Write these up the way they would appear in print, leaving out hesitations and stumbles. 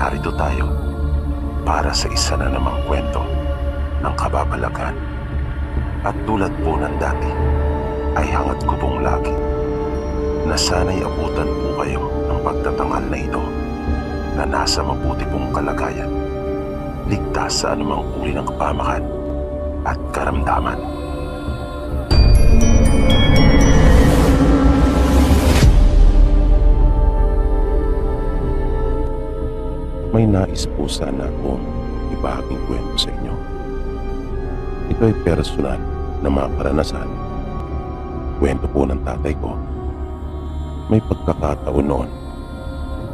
narito tayo para sa isa na namang kwento ng kababalagan. At tulad po ng dati, ay hangad ko pong lagi na sana'y abutan po kayo ng pagtatanghal na ito na nasa mabuti pong kalagayan, ligtas sa anumang uri ng kapamakan at karamdaman. May nais po sana akong ibahaging kwento sa inyo. Ito ay personal na mga karanasan. Kwento po ng tatay ko. May pagkakataon noon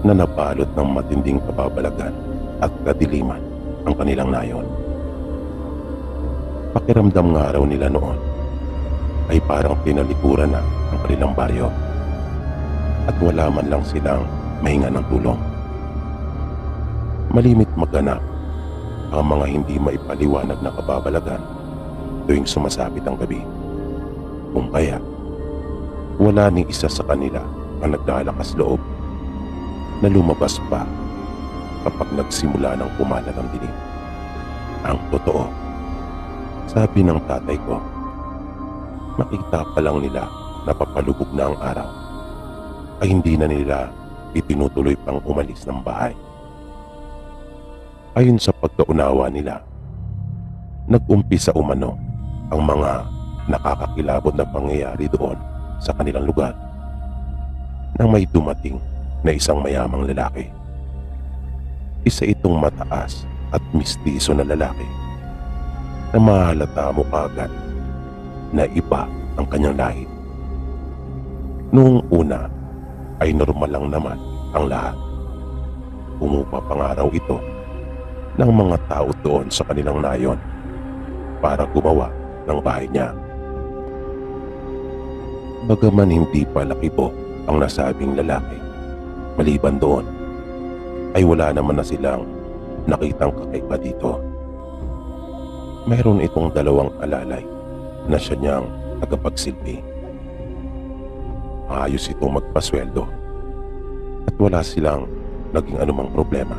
na nabalot ng matinding kababalagan at kadiliman ang kanilang nayon. Pakiramdam nga raw nila noon ay parang tinalikuran na ang kanilang baryo at wala man lang silang mahinga ng tulong. Malimit maganap ang mga hindi maipaliwanag na kababalagan tuwing sumasapit ang gabi. Kung kaya, wala ni isa sa kanila ang nagdalakas loob na lumabas pa kapag nagsimula ng kumalat ang dilim. Ang totoo, sabi ng tatay ko, makita pa lang nila na papalubog na ang araw ay hindi na nila itinutuloy pang umalis ng bahay. Ayon sa pagkaunawa nila, nag-umpisa umano ang mga nakakakilabot na pangyayari doon sa kanilang lugar nang may dumating na isang mayamang lalaki. Isa itong mataas at mistiso na lalaki na mahalata mo kagad na iba ang kanyang lahi. Noong una ay normal lang naman ang lahat. Umupa pangaraw ito ng mga tao doon sa kanilang nayon para gumawa ng bahay niya. Bagaman hindi pa laki po ang nasabing lalaki, maliban doon ay wala naman na silang nakitang kakaiba dito. Mayroon itong dalawang alalay na siya niyang tagapagsilbi. Ayos itong magpasweldo at wala silang naging anumang problema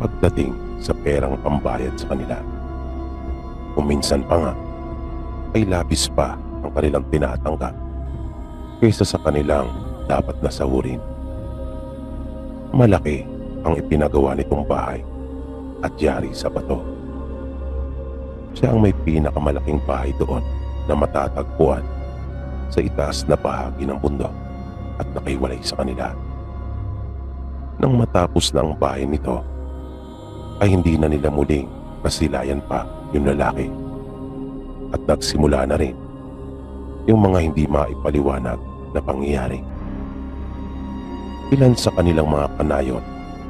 pagdating sa perang pambayad sa kanila. Kung minsan pa nga ay labis pa ang kanilang tinatanggap kaysa sa kanilang dapat na sahurin. Malaki ang ipinagawa nitong bahay at yari sa bato. Siya ang may pinakamalaking bahay doon na matatagpuan sa itaas na bahagi ng bundok at nakiwalay sa kanila. Nang matapos na ang bahay nito, ay hindi na nila muling masilayan pa yung lalaki at nagsimula na rin yung mga hindi maipaliwanag na pangyayari. Ilan sa kanilang mga kanayon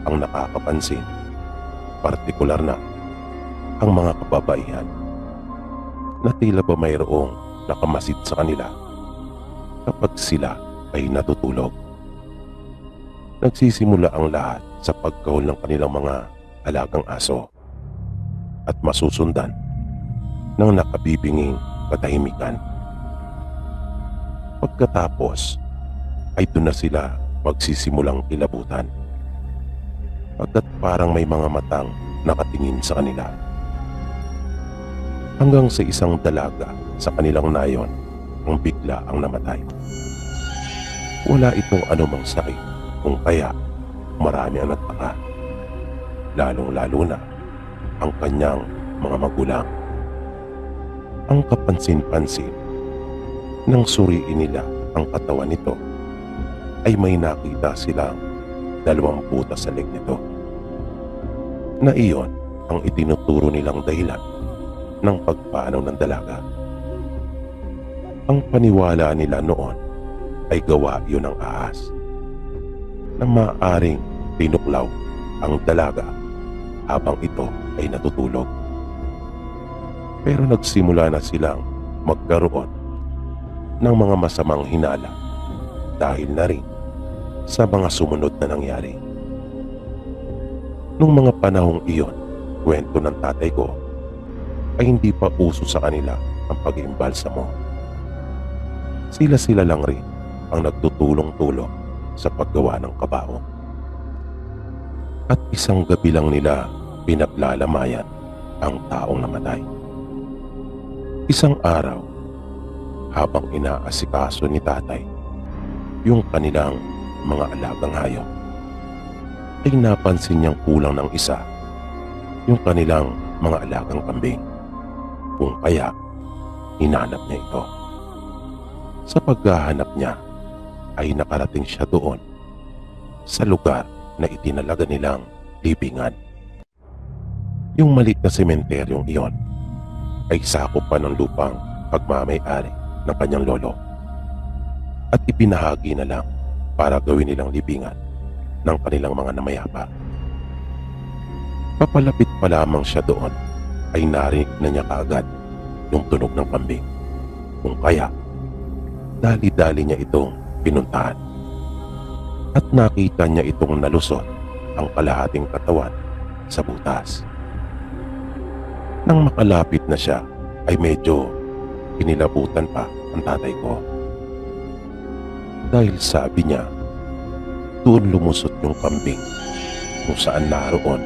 ang nakakapansin, partikular na ang mga kababaihan na tila ba mayroong nakamasid sa kanila kapag sila ay natutulog. Nagsisimula ang lahat sa pagkahol ng kanilang mga alagang aso at masusundan ng nakabibinging katahimikan. Pagkatapos ay doon na sila magsisimulang kilabutan pagkat parang may mga matang nakatingin sa kanila. Hanggang sa isang dalaga sa kanilang nayon ang bigla ang namatay. Wala itong anumang sakit, kung kaya marami ang nagtaka, lalong-lalo na ang kanyang mga magulang. Ang kapansin-pansin nang suriin nila ang katawan nito ay may nakita silang 2 butas sa leg nito na iyon ang itinuturo nilang dahilan ng pagpanaw ng dalaga. Ang paniwala nila noon ay gawa iyon ng ahas na maaaring tinuklaw ang dalaga habang ito ay natutulog. Pero nagsimula na silang magkaroon ng mga masamang hinala dahil na rin sa mga sumunod na nangyari. Nung mga panahong iyon, kwento ng tatay ko, ay hindi pa uso sa kanila ang pag-iimbalsamo. Sila-sila lang rin ang nagtutulong-tulong sa paggawa ng kabaong. At isang gabi lang nila pinaglalamayan ang taong namatay. Isang araw, habang inaasikaso ni tatay yung kanilang mga alagang hayop, ay napansin niyang kulang ng isa yung kanilang mga alagang kambing. Kung kaya, hinanap niya ito. Sa paghahanap niya, ay nakarating siya doon sa lugar na itinalaga nilang libingan. Yung maliit na sementeryong iyon ay sakop pa ng lupang pagmamay-ari ng kanyang lolo at ipinahagi na lang para gawin nilang libingan ng kanilang mga namayapa. Papalapit pa lamang siya doon ay narinig na niya kaagad yung tunog ng kambing. Kung kaya, dali-dali niya itong pinuntahan at nakita niya itong nalusot ang kalahating katawan sa butas. Nang makalapit na siya ay medyo kinilabutan pa ang tatay ko. Dahil sabi niya, doon lumusot yung kambing kung saan naroon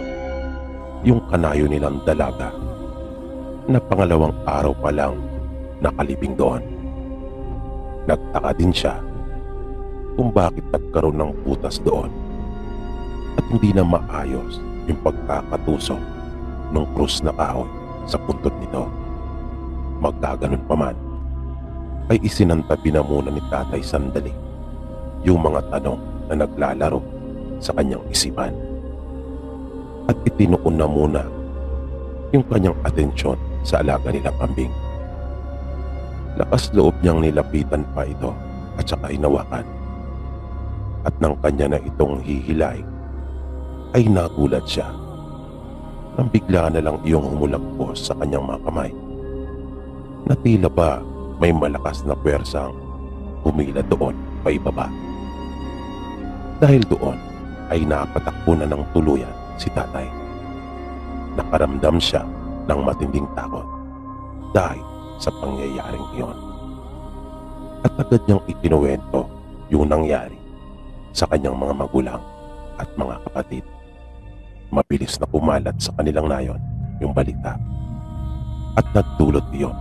yung kanayo nilang dalaga na pangalawang araw pa lang nakalibing doon. Nagtaka din siya kung bakit nagkaroon ng butas doon at hindi na maayos yung pagkakatusok ng krus na kahoy sa puntot nito. Magkaganon pa man, ay isinantabi na muna ni tatay sandali yung mga tanong na naglalaro sa kanyang isipan at itinuon na muna yung kanyang atensyon sa alaga nilang kambing. Lakas loob niyang nilapitan pa ito at saka inawakan. At nang kanya na itong hihilay, ay nagulat siya nang bigla na lang iyong humulagpos sa kanyang mga kamay na tila ba may malakas na pwersang humila doon pa ibaba. Dahil doon ay napatakbo na ng tuluyan si tatay. Nakaramdam siya ng matinding takot dahil sa pangyayaring iyon. At agad niyang ikinuwento yung nangyari sa kanyang mga magulang at mga kapatid. Mabilis na kumalat sa kanilang nayon yung balita at nagdulot iyon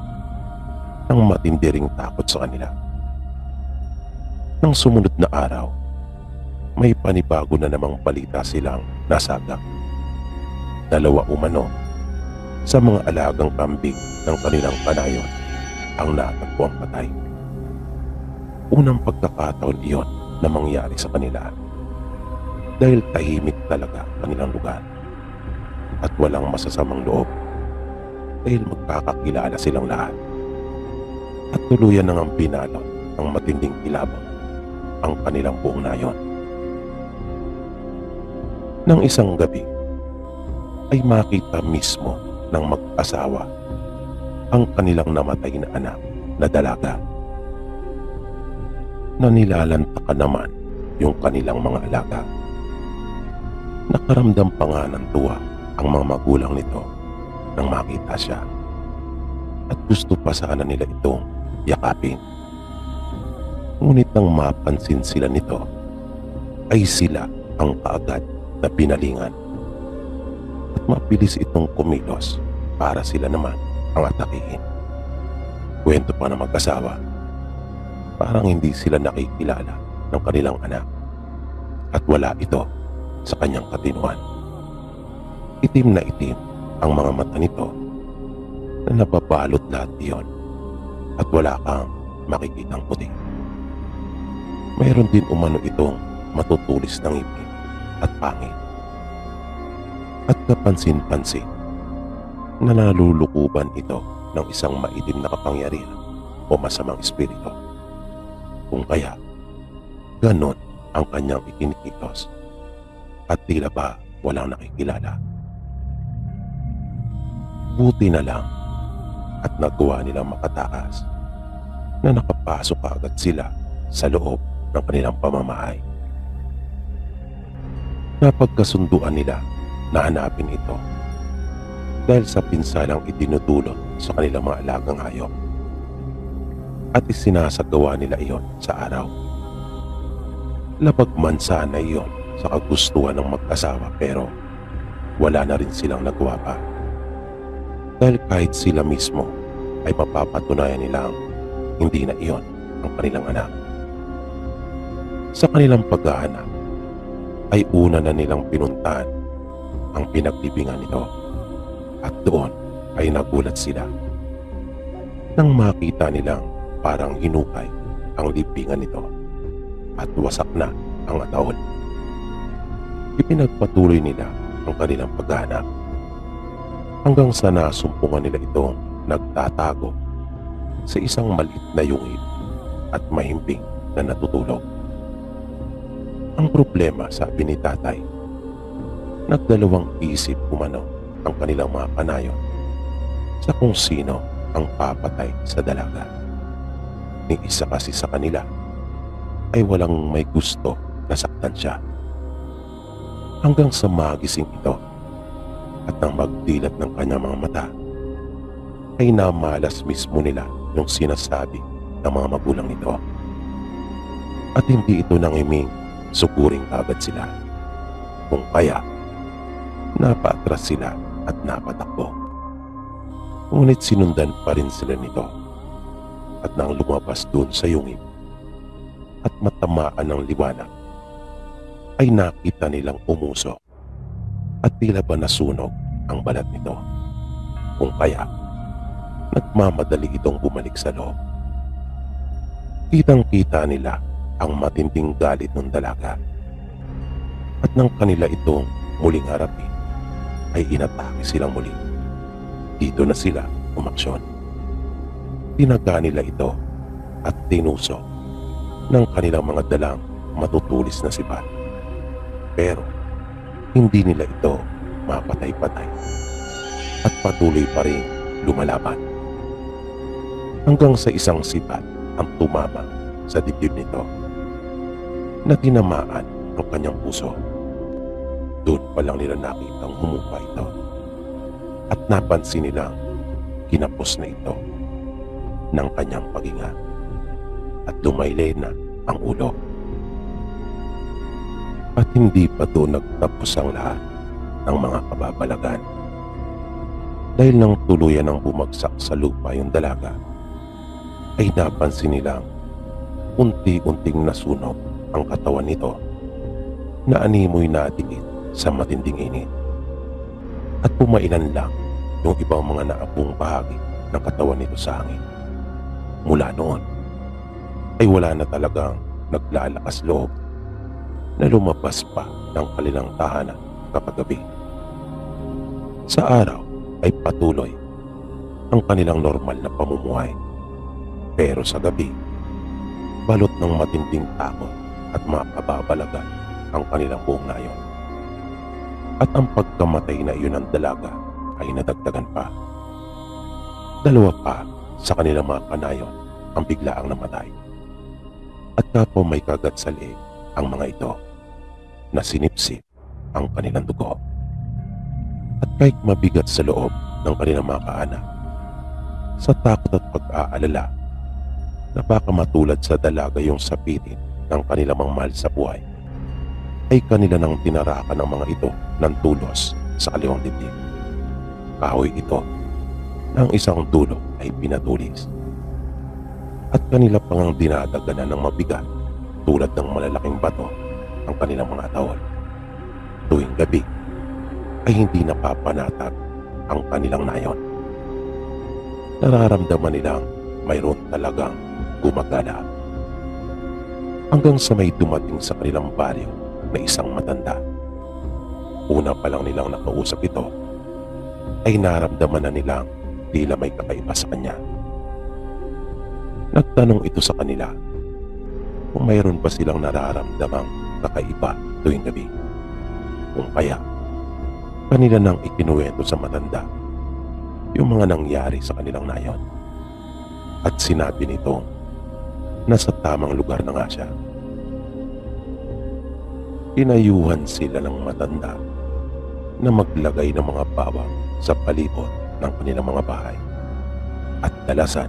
ng matindi ring takot sa kanila. Nang sumunod na araw, may panibago na namang balita silang nasagap. Dalawa umano sa mga alagang kambing ng kanilang kanayon ang natagpuang patay. Unang pagkakataon iyon na mangyari sa kanila dahil tahimik talaga kanilang lugar at walang masasamang loob dahil magkakakilala silang lahat at tuluyan nang pinalot ng matinding kilabot ang kanilang buong nayon. Nang isang gabi ay makita mismo ng mag-asawa ang kanilang namatay na anak na dalaga na nilalantakan naman yung kanilang mga alaga. Nakaramdam pa nga ng tuwa ang mga magulang nito nang makita siya at gusto pa sana nila itong yakapin. Ngunit nang mapansin sila nito ay sila ang kaagad na pinalingan at mabilis itong kumilos para sila naman ang atakihin. Kwento pa ng mag-asawa, parang hindi sila nakikilala ng kanilang anak at wala ito sa kanyang katinuan. Itim na itim ang mga mata nito na nababalot lahat iyon at wala kang makikitang puti. Mayroon din umano itong matutulis ng ngipin at pangil at kapansin-pansin na nalulukuban ito ng isang maitim na kapangyarihan o masamang espiritu. Kung kaya, ganon ang kanyang ikinikilos at tila ba walang nakikilala. Buti na lang at nagawa nilang makatakas na nakapasok agad sila sa loob ng kanilang pamamahay. Napagkasunduan nila na hanapin ito dahil sa pinsalang itinutulot sa kanilang mga alagang hayop at isinasagawa nila iyon sa araw. Labag man sana iyon sa kagustuhan ng mag-asawa, pero wala na rin silang nagawa pa. Dahil kahit sila mismo ay mapapatunayan nilang hindi na iyon ang kanilang anak. Sa kanilang paghahanap ay una na nilang pinuntahan ang pinaglibingan nito, at doon ay nagulat sila nang makita nilang parang hinukay ang libingan nito at wasak na ang ataol. Ipinagpatuloy nila ang kanilang paghahanap hanggang sa nasumpungan nila itong nagtatago sa isang maliit na yungib at mahimbing na natutulog. Ang problema, sabi ni tatay, nagdalawang isip umano ang kanilang mga panayon sa kung sino ang papatay sa dalaga. Ni isa kasi sa kanila ay walang may gusto na saktan siya. Hanggang sa magising ito at nang magdilat ng kanyang mga mata ay namalas mismo nila yung sinasabi ng mga magulang nito. At hindi ito nangiming suguring agad sila, kung kaya napaatras sila at napatakbo. Ngunit sinundan pa rin sila nito, at nang lumabas doon sa yungib at matamaan ng liwanag ay nakita nilang umusok at tila ba nasunog ang balat nito, kung kaya nagmamadali itong bumalik sa loob. Kitang-kita nila ang matinding galit ng dalaga, at nang kanila itong muling harapin ay inatake silang muli. Dito na sila umaksyon. Tinaga nila ito at tinusok ng kanilang mga dalang matutulis na sibat, pero hindi nila ito mapatay-patay at patuloy pa rin lumalaban hanggang sa isang sibat ang tumama sa dibdib nito na tinamaan ang kanyang puso. Doon pa lang nila nakitang humupa ito at napansin nilang kinapos na ito ng kanyang paghinga at lumaylay na ang ulo. At hindi pa doon nagtapos ang lahat ng mga kababalagan. Dahil nang tuluyan ng bumagsak sa lupa yung dalaga, ay napansin nilang unti-unting nasunog ang katawan nito na animoy nadikit sa matinding init. At pumailan lang yung ibang mga naapong bahagi ng katawan nito sa hangin. Mula noon ay wala na talagang naglalakas loob na lumabas pa ng kanilang tahanan kapag gabi. Sa araw ay patuloy ang kanilang normal na pamumuhay, pero sa gabi, balot ng matinding takot at mga kababalagan ang kanilang buong nayon. At ang pagkamatay na iyon ng dalaga ay nadagdagan pa. Dalawa pa sa kanilang mga kanayon ang biglaang namatay. At kapwa may kagat sa leeg ang mga ito na sinipsip ang kanilang dugo. At kahit mabigat sa loob ng kanilang mga kaanak, sa takot at pag-aalala na baka matulad sa dalaga yung sapitin ng kanilang mga mahal sa buhay, ay kanila nang tinarakan ng mga ito ng tulos sa kaliwang dibdib. Kahoy ito na ang isang dulo ay pinatulis. At kanila pang dinadaganan ng mabigat tulad ng malalaking bato ang kanilang mga tawal. Tuwing gabi ay hindi napapanatag ang kanilang nayon. Nararamdaman nilang mayroon talagang gumagala. Hanggang sa may dumating sa kanilang baryo na isang matanda. Una pa lang nilang nakausap ito ay naramdaman na nilang tila may kakaiba sa kanya. Nagtanong ito sa kanila kung mayroon ba silang nararamdamang kakaiba tuwing gabi. Kung kaya, kanila nang ikinuwento sa matanda yung mga nangyari sa kanilang nayon. At sinabi nito nasa tamang lugar na nga siya. Inayuhan sila ng matanda na maglagay ng mga bawang sa palibot ng kanilang mga bahay at dalasan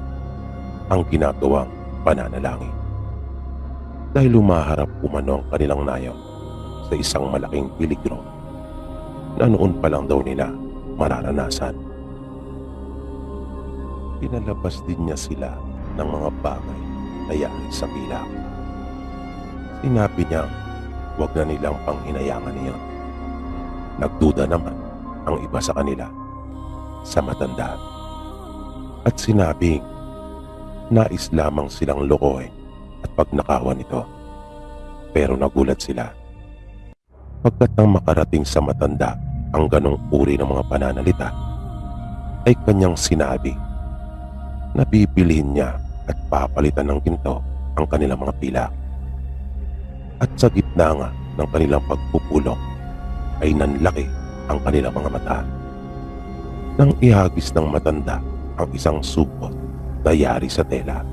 ang ginagawang pananalangin. Dahil lumaharap umano ang kanilang nayon sa isang malaking peligro na noon pa lang daw nila mararanasan. Pinalabas din niya sila ng mga bagay na yari sa pilak. Sinabi niya huwag na nilang panghinayangan niyon. Nagduda naman ang iba sa kanila sa matanda at sinabing nais lamang silang lokohin at pagnakawan ito. Pero nagulat sila pagkat nang makarating sa matanda ang ganong uri ng mga pananalita ay kanyang sinabi na bibilihin niya at papalitan ng ginto ang kanilang mga pilak. At sa gitna nga ng kanilang pagpupulong ay nanlaki ang kanilang mga mata. Nang ihagis ng matanda ang isang supot na yari sa tela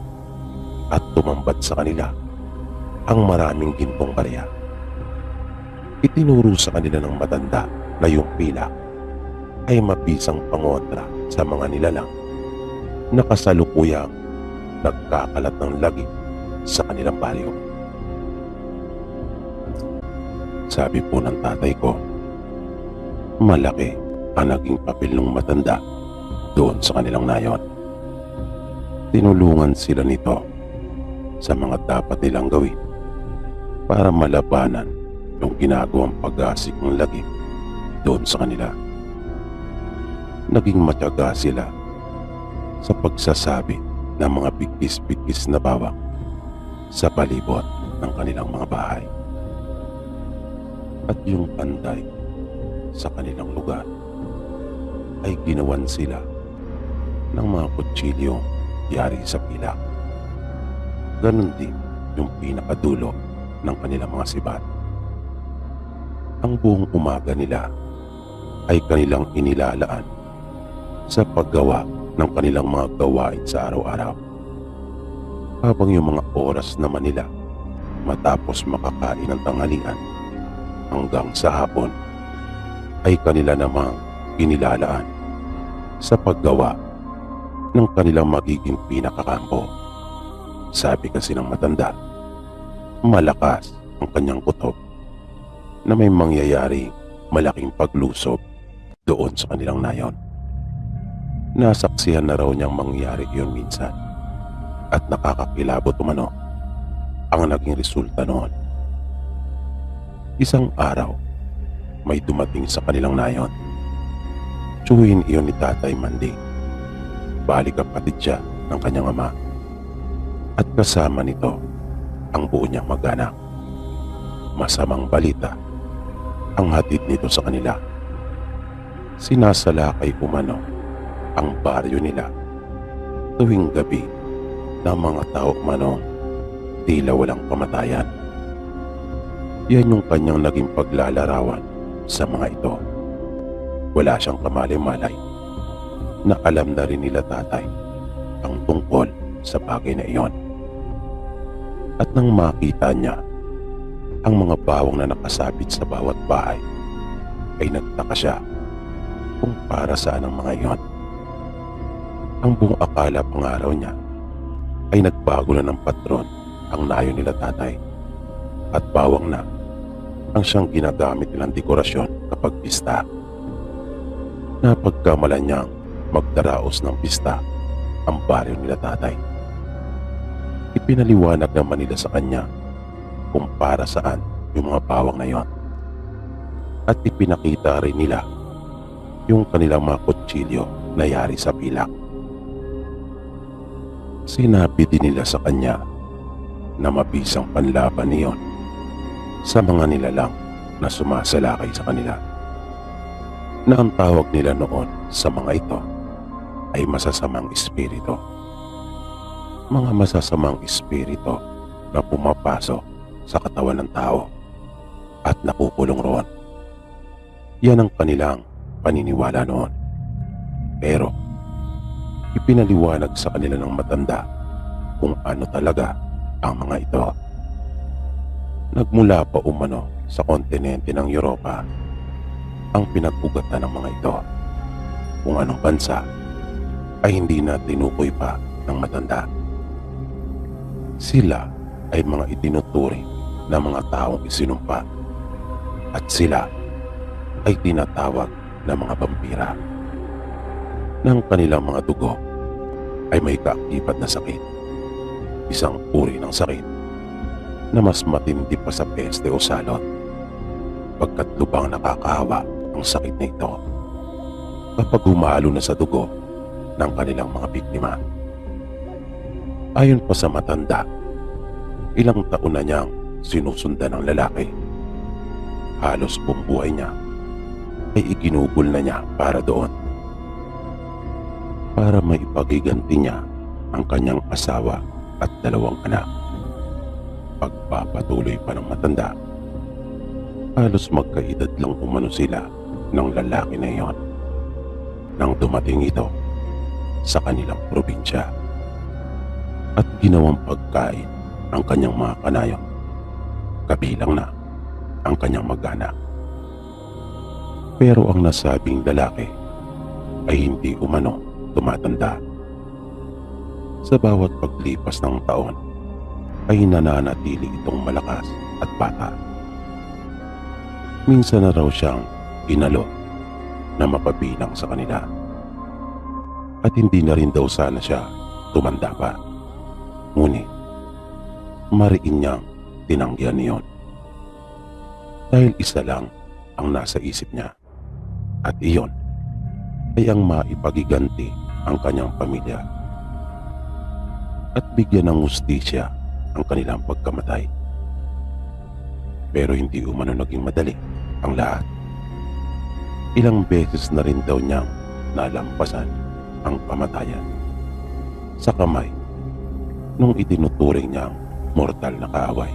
at tumambad sa kanila ang maraming gintong barya. Itinuro sa kanila ng matanda na yung pilak ay mabisang pangontra sa mga nilalang na kasalukuyang nagkakalat ng lagi sa kanilang baryo. Sabi po ng tatay ko, malaki ang naging papel ng matanda doon sa kanilang nayon. Tinulungan sila nito sa mga dapat nilang gawin para malabanan yung ginagawang pag-asik ng lagim doon sa kanila. Naging matyaga sila sa pagsasabi ng mga bigkis-bigkis na bawang sa palibot ng kanilang mga bahay. At yung panday sa kanilang lugar ay ginawan sila ng mga kutsilyo yari sa pilak. Ganon din yung pinakadulo ng kanilang mga sibat. Ang buong umaga nila ay kanilang inilalaan sa paggawa ng kanilang mga gawain sa araw-araw. Habang yung mga oras naman nila matapos makakain ng tanghalian hanggang sa hapon ay kanila namang inilalaan sa paggawa ng kanilang magiging pinakakampo. Sabi kasi ng matanda, malakas ang kanyang kutob na may mangyayari malaking paglusob doon sa kanilang nayon. Nasaksihan na raw niyang mangyari iyon minsan at nakakakilabot umano ang naging resulta noon. Isang araw, may dumating sa kanilang nayon. Tsuhin iyon ni Tatay Mandi. Balik kapatid siya ng kanyang ama. At kasama nito ang buo niyang mag-anak. Masamang balita ang hatid nito sa kanila. Sinasalakay umano ang baryo nila tuwing gabi ng mga tao umano tila walang kamatayan. Yan yung kanyang naging paglalarawan sa mga ito. Wala siyang kamali-malay na alam na rin nila tatay ang tungkol sa bagay na iyon. At nang makita niya ang mga bawang na nakasabit sa bawat bahay, ay nagtaka siya kung para saan ang mga iyon. Ang buong akala pangaraw niya ay nagbago na ng patron ang nayo nila tatay at bawang na ang siyang ginagamit nilang dekorasyon kapag pista. Napagkamalan niyang magdaraos ng pista ang baryo nila tatay. Ipinaliwanag naman nila sa kanya kung para saan yung mga bawang na yon. At ipinakita rin nila yung kanilang mga kutsilyo na yari sa pilak. Sinabi din nila sa kanya na mabisang panlaban niyon sa mga nilalang na sumasalakay sa kanila, na ang tawag nila noon sa mga ito ay masasamang espiritu. Mga masasamang espiritu na pumapasok sa katawan ng tao at nakukulong roon. Yan ang kanilang paniniwala noon. Pero ipinaliwanag sa kanila ng matanda kung ano talaga ang mga ito. Nagmula pa umano sa kontinente ng Europa ang pinag-ugatan ng mga ito. Kung anong bansa ay hindi na tinukoy pa ng matanda. Sila ay mga itinuturing na mga taong isinumpa at sila ay tinatawag na mga vampira. Ng kanilang mga dugo ay may kaakibat na sakit, isang uri ng sakit na mas matindi pa sa peste o salot, pagkat lubang nakakahawa ang sakit na ito kapag humalo na sa dugo ng kanilang mga biktima. Ayon pa sa matanda, ilang taon na niyang sinusundan ng lalaki. Halos buong buhay niya ay iginugol na niya para doon, para maipagiganti niya ang kanyang asawa at 2 anak. Pagpapatuloy pa ng matanda, halos magkaedad lang umano sila ng lalaki na iyon nang dumating ito sa kanilang probinsya at ginawang pagkain ang kanyang mga kanayon, kabilang na ang kanyang mag-anak. Pero ang nasabing lalaki ay hindi umano tumatanda. Sa bawat paglipas ng taon ay nananatili itong malakas at bata. Minsan na raw siyang inalok na mapabilang sa kanila, at hindi na rin daw sana siya tumanda pa. Ngunit mariin niyang tinanggihan niyon dahil isa lang ang nasa isip niya, at iyon ay ang maipagiganti ang kanyang pamilya at bigyan ng hustisya ang kanilang pagkamatay. Pero hindi umano naging madali ang lahat. Ilang beses na rin daw niyang nalampasan ang kamatayan sa kamay nung itinuturing niyang mortal na kaaway.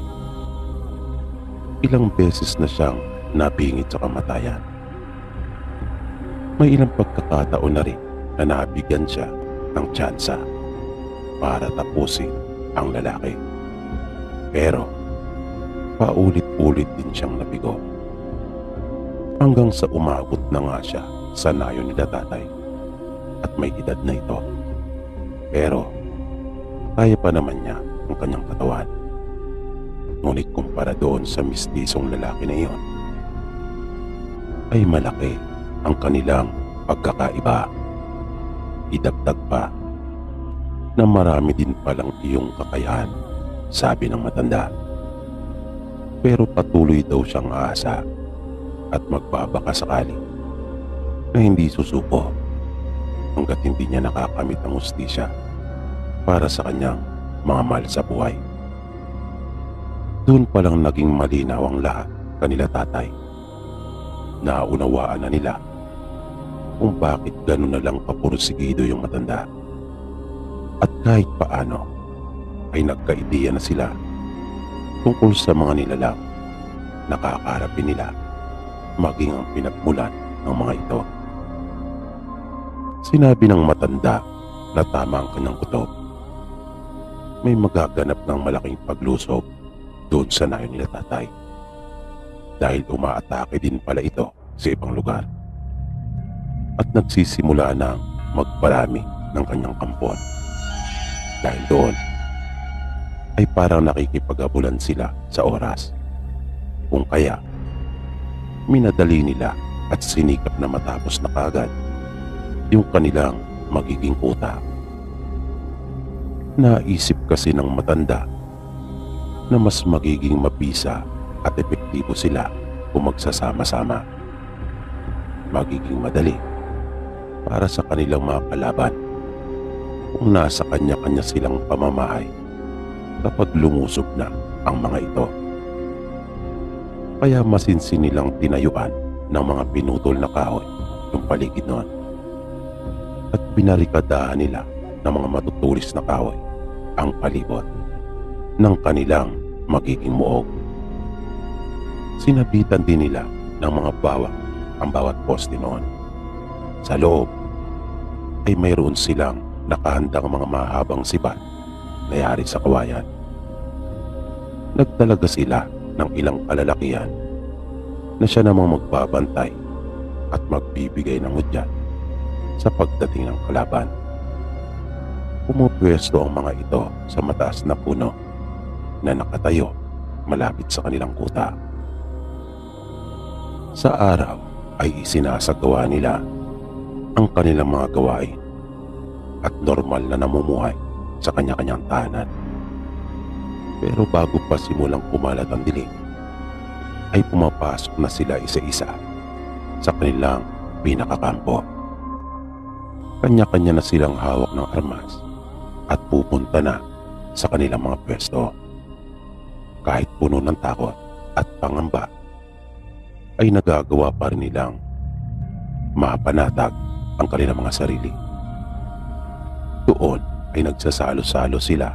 Ilang beses na siyang napingit sa kamatayan. May ilang pagkakataon na rin na nabigyan siya ng tsansa para tapusin ang lalaki. Pero paulit-ulit din siyang nabigo, hanggang sa umabot na nga siya sa nayon nila tatay at may edad na ito. Pero kaya pa naman niya ang kanyang katawan. Ngunit kumpara doon sa mistisong lalaki na iyon, ay malaki ang kanilang pagkakaiba. Idagdag pa na marami din palang iyong kakayahan, sabi ng matanda. Pero patuloy daw siyang aasa at magbabaka sakali na hindi susuko hanggat hindi niya nakakamit ang hustisya para sa kanyang mga mahal sa buhay. Doon palang naging malinaw ang lahat kanila tatay. Naunawaan na nila kung bakit gano'n na lang kapursigido yung matanda. At kahit paano ay nagkaideya na sila tungkol sa mga nilalang na kakaharapin nila, maging ang pinagmulan ng mga ito. Sinabi ng matanda na tama ang kanyang kutob. May magaganap ng malaking paglusob doon sa nayon nila tatay, dahil umaatake din pala ito sa ibang lugar at nagsisimula ng magparami ng kanyang kampon. Dahil doon ay parang nakikipag-abulan sila sa oras, kung kaya minadali nila at sinikap na matapos na kaagad yung kanilang magiging kuta. Naisip kasi ng matanda na mas magiging mabisa at epektibo sila kung magsasama-sama. Magiging madali para sa kanilang mga kalaban kung nasa kanya-kanya silang pamamahay kapag lumusob na ang mga ito. Kaya masinsin nilang tinayuan ng mga pinutol na kahoy yung paligid noon at binarikadahan nila ng mga matutulis na kahoy ang palibot ng kanilang magiging muog. Sinabitan din nila ng mga bawang ang bawat poste noon. Sa loob ay mayroon silang nakahandang mga mahabang sibat na yari sa kawayan. Nagtalaga sila ng ilang kalalakihan na siya namang magbabantay at magbibigay ng hudyat sa pagdating ng kalaban. Pumupwesto ang mga ito sa mataas na puno na nakatayo malapit sa kanilang kuta. Sa araw ay isinasagawa nila ang kanilang mga gawain at normal na namumuhay sa kanya-kanyang tahanan. Pero bago pa simulang kumalat ang dilim, ay pumapasok na sila isa-isa sa kanilang pinakakampo. Kanya-kanya na silang hawak ng armas at pupunta na sa kanilang mga pwesto. Kahit puno ng takot at pangamba, ay nagagawa pa rin nilang mapanatag ang kanilang mga sarili. Doon ay nagsasalo-salo sila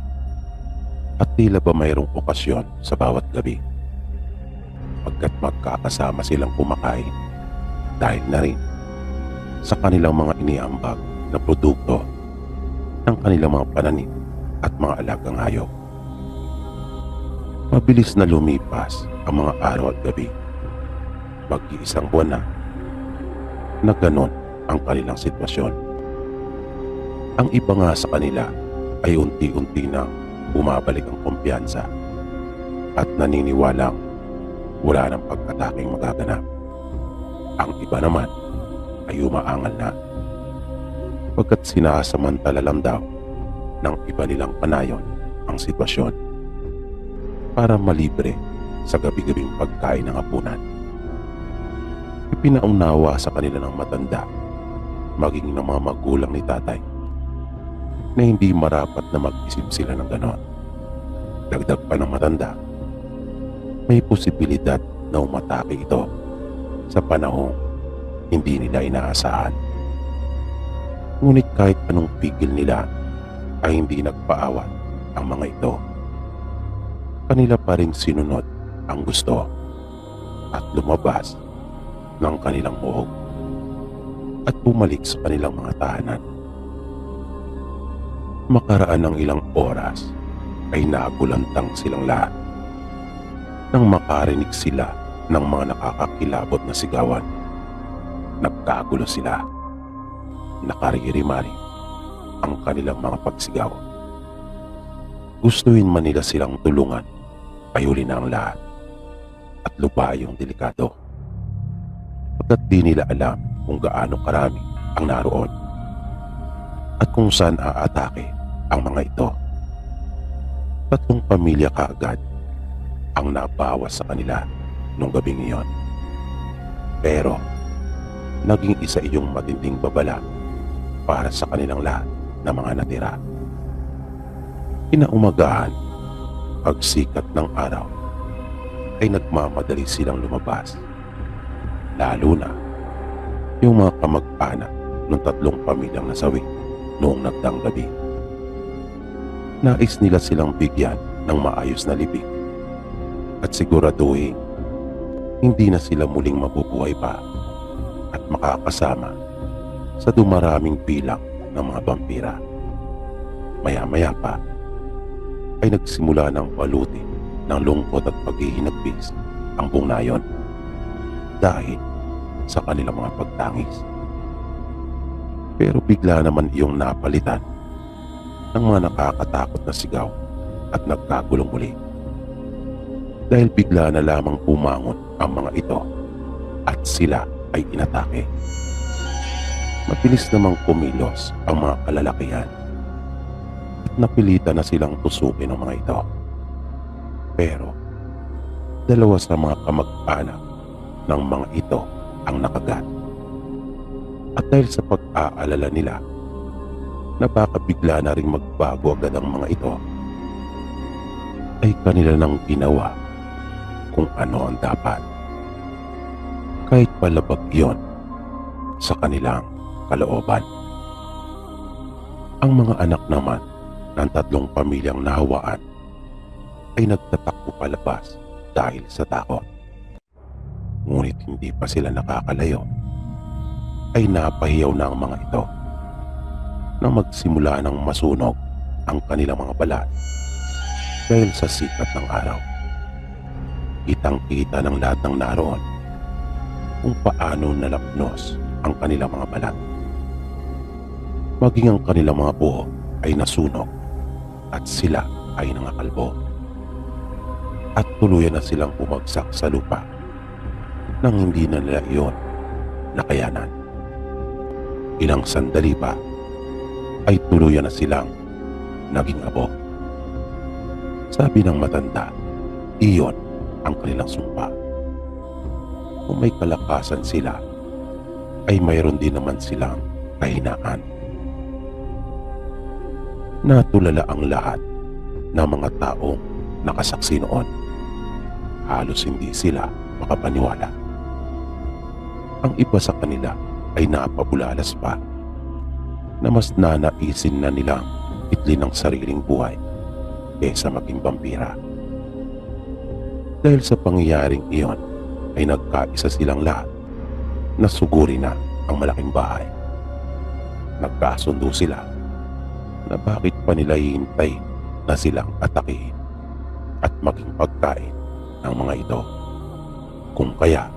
at tila ba mayroong okasyon sa bawat gabi, pagkat magkakasama silang kumakain dahil na rin sa kanilang mga iniambag na produkto ng kanilang mga pananim at mga alagang hayop. Mabilis na lumipas ang mga araw at gabi. Mag-iisang buwan na ganon ang kanilang sitwasyon. Ang iba nga sa kanila ay unti-unti na bumabalik ang kumpiyansa at naniniwalang wala ng pag-ataking magaganap. Ang iba naman ay umaangal na, pagkat sinasamantala lang daw ng iba nilang panayon ang sitwasyon para malibre sa gabi-gabing pagkain ng hapunan. Ipinaunawa sa kanila ng matanda, maging ng mga magulang ni tatay, na hindi marapat na mag-isip sila ng ganon. Dagdag pa ng matanda, may posibilidad na umatake ito sa panahong hindi nila inaasahan. Ngunit kahit anong pigil nila ay hindi nagpaawat ang mga ito. Kanila pa rin sinunod ang gusto at lumabas ng kanilang muog at bumalik sa kanilang mga tahanan. Makaraan ng ilang oras ay nagulantang silang lahat nang makarinig sila ng mga nakakakilabot na sigawan. Nagkagulo sila. Nakariri-mari ang kanilang mga pagsigaw. Gustuin man nila silang tulungan, ay huli na ang lahat at lubayong delikado, pagkat di nila alam kung gaano karami ang naroon at kung saan aatake ang mga ito. 3 pamilya kaagad ang nabawas sa kanila nung gabing iyon. Pero naging isa iyong matinding babala para sa kanilang lahat na mga natira. Kinaumagahan, pagsikat ng araw, ay nagmamadali silang lumabas. Lalo na yung mga kamag-anak ng 3 pamilyang nasawi noong nagdaang gabi. Nais nila silang bigyan ng maayos na libing at siguraduhin hindi na sila muling mabubuhay pa at makakasama sa dumaraming bilang ng mga vampira. Maya-maya pa ay nagsimula ng balutin ng lungkot at paghihinagbis ang buong nayon dahil sa kanilang mga pagtangis. Pero bigla naman iyong napalitan ng mga nakakatakot na sigaw at nagkagulong muli, dahil bigla na lamang pumangon ang mga ito at sila ay inatake. Mabilis namang kumilos ang mga kalalakihan at napilitan na silang tusukin ang mga ito. Pero 2 sa mga kamag-anak ng mga ito ang nakagat. At dahil sa pag-aalala nila na baka bigla na ring magbago agad ang mga ito, ay kanila nang ginawa kung ano ang dapat, kahit palabag iyon sa kanilang kalooban. Ang mga anak naman ng 3 pamilyang nahawaan ay nagtatakbo palabas dahil sa takot. Ngunit hindi pa sila nakakalayo ay napahiyaw na ang mga ito nang magsimula ng masunog ang kanilang mga balat dahil sa sikat ng araw. Kitang-kita ng lahat ng naroon kung paano nalapnos ang kanilang mga balat. Maging ang kanilang mga buhok ay nasunog at sila ay nangakalbo. At tuluyan na silang bumagsak sa lupa nang hindi na nila iyon nakayanan. Ilang sandali pa ay tuluyan na silang naging abo. Sabi ng matanda, iyon ang kanilang sumpa. Kung may kalakasan sila, ay mayroon din naman silang kahinaan. Natulala ang lahat ng mga taong nakasaksi noon. Halos hindi sila makapaniwala. Ang iba sa kanila ay napabulalas pa na mas nanaisin na nilang itlin ang sariling buhay kaysa maging vampira. Dahil sa pangyayaring iyon ay nagkaisa silang lahat na suguri na ang malaking bahay. Nagkasundo sila na bakit pa nila hihintay na silang atakihin at maging pagkain ng mga ito. Kung kaya,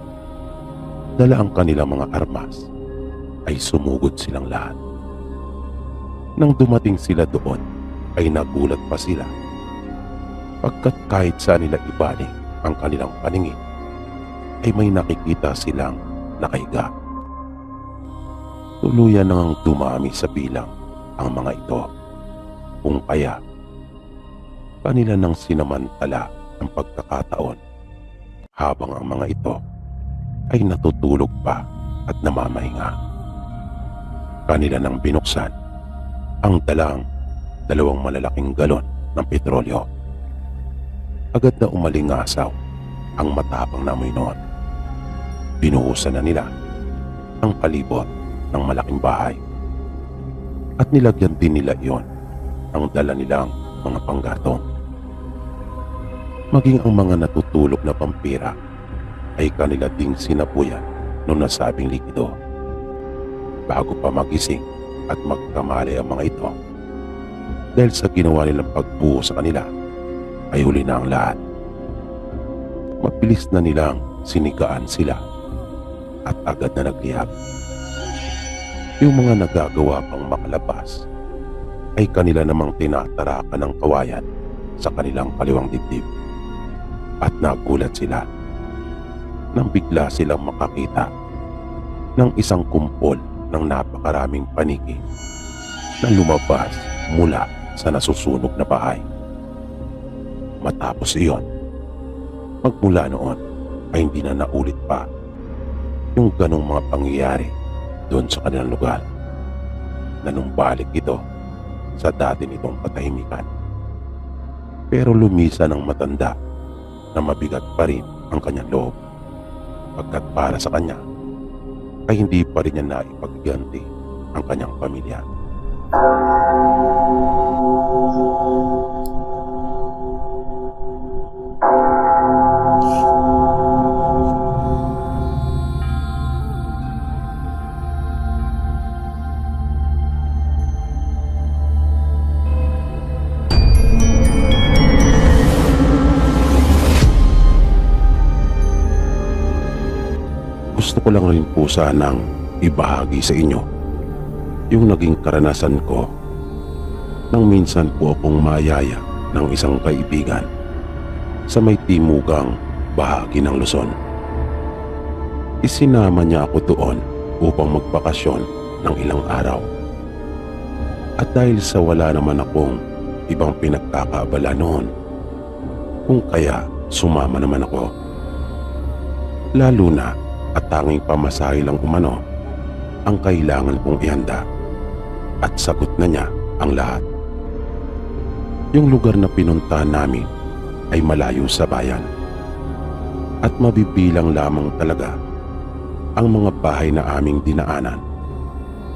dala ang kanilang mga armas, ay sumugod silang lahat. Nang dumating sila doon, ay nagulat pa sila pagkat kahit saan nila ibalik ang kanilang paningin, ay may nakikita silang nakahiga. Tuluyan nang dumami sa bilang ang mga ito. Kung kaya, kanila nang sinamantala ang pagkakataon habang ang mga ito ay natutulog pa at namamahinga. Kanila nang binuksan ang dalawang malalaking galon ng petrolyo. Agad na umalingasaw ang matapang na amoy noon. Binuhusan na nila ang palibot ng malaking bahay at nilagyan din nila iyon ang dala nilang mga panggatong. Maging ang mga natutulog na vampira ay kanila ding sinapuyan noong nasabing likido. Bago pa magising at magkamali ang mga ito, dahil sa ginawa nilang pagbuo sa kanila, ay huli na ang lahat. Mabilis na nilang sinigaan sila at agad na nagliyab. Yung mga nagagawa pang makalabas ay kanila namang tinatarakan ng kawayan sa kanilang kaliwang dibdib. At nagulat sila nang bigla silang makakita ng isang kumpol ng napakaraming paniki na lumabas mula sa nasusunog na bahay. Matapos iyon, magmula noon ay hindi na naulit pa yung ganong mga pangyayari doon sa kanilang lugar, na nung balik ito sa dati nitong katahimikan. Pero lumisan ang matanda na mabigat pa rin ang kanyang loob, pagkat para sa kanya ay hindi pa rin niya naipagganti ang kanyang pamilya. Gusto ko lang rin po sanang ibahagi sa inyo yung naging karanasan ko nang minsan po akong mayaya ng isang kaibigan sa may timugang bahagi ng Luzon. Isinama niya ako doon upang magbakasyon ng ilang araw. At dahil sa wala naman akong ibang pinagkakaabala noon, kung kaya sumama naman ako. Lalo na at tanging pamasahe lang umano ang kailangan kong ihanda, at sagot na niya ang lahat. Yung lugar na pinuntahan namin ay malayo sa bayan at mabibilang lamang talaga ang mga bahay na aming dinaanan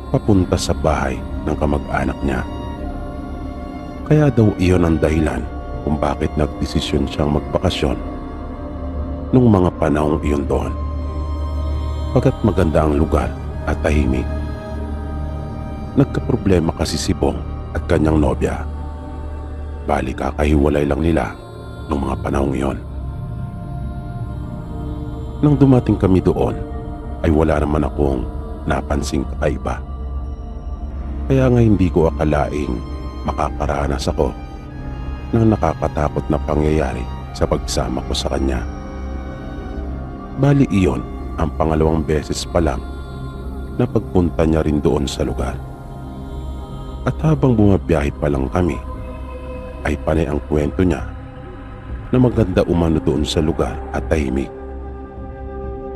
papunta sa bahay ng kamag-anak niya. Kaya daw iyon ang dahilan kung bakit nagdesisyon siyang magbakasyon nung mga panahong iyon doon, pagkat maganda ang lugar at tahimik. Nagkaproblema kasi si Bong at kanyang nobya. Bali kakahiwalay lang nila nung mga panahong iyon. Nang dumating kami doon, ay wala naman akong napansing kakaiba. Kaya nga hindi ko akalaing makakaranas ako ng nakakatakot na pangyayari sa pagsama ko sa kanya. Bali iyon ang pangalawang beses pa lang na pagpunta niya rin doon sa lugar. At habang bumabiyahe pa lang kami, ay panay ang kwento niya na maganda umano doon sa lugar at tahimik.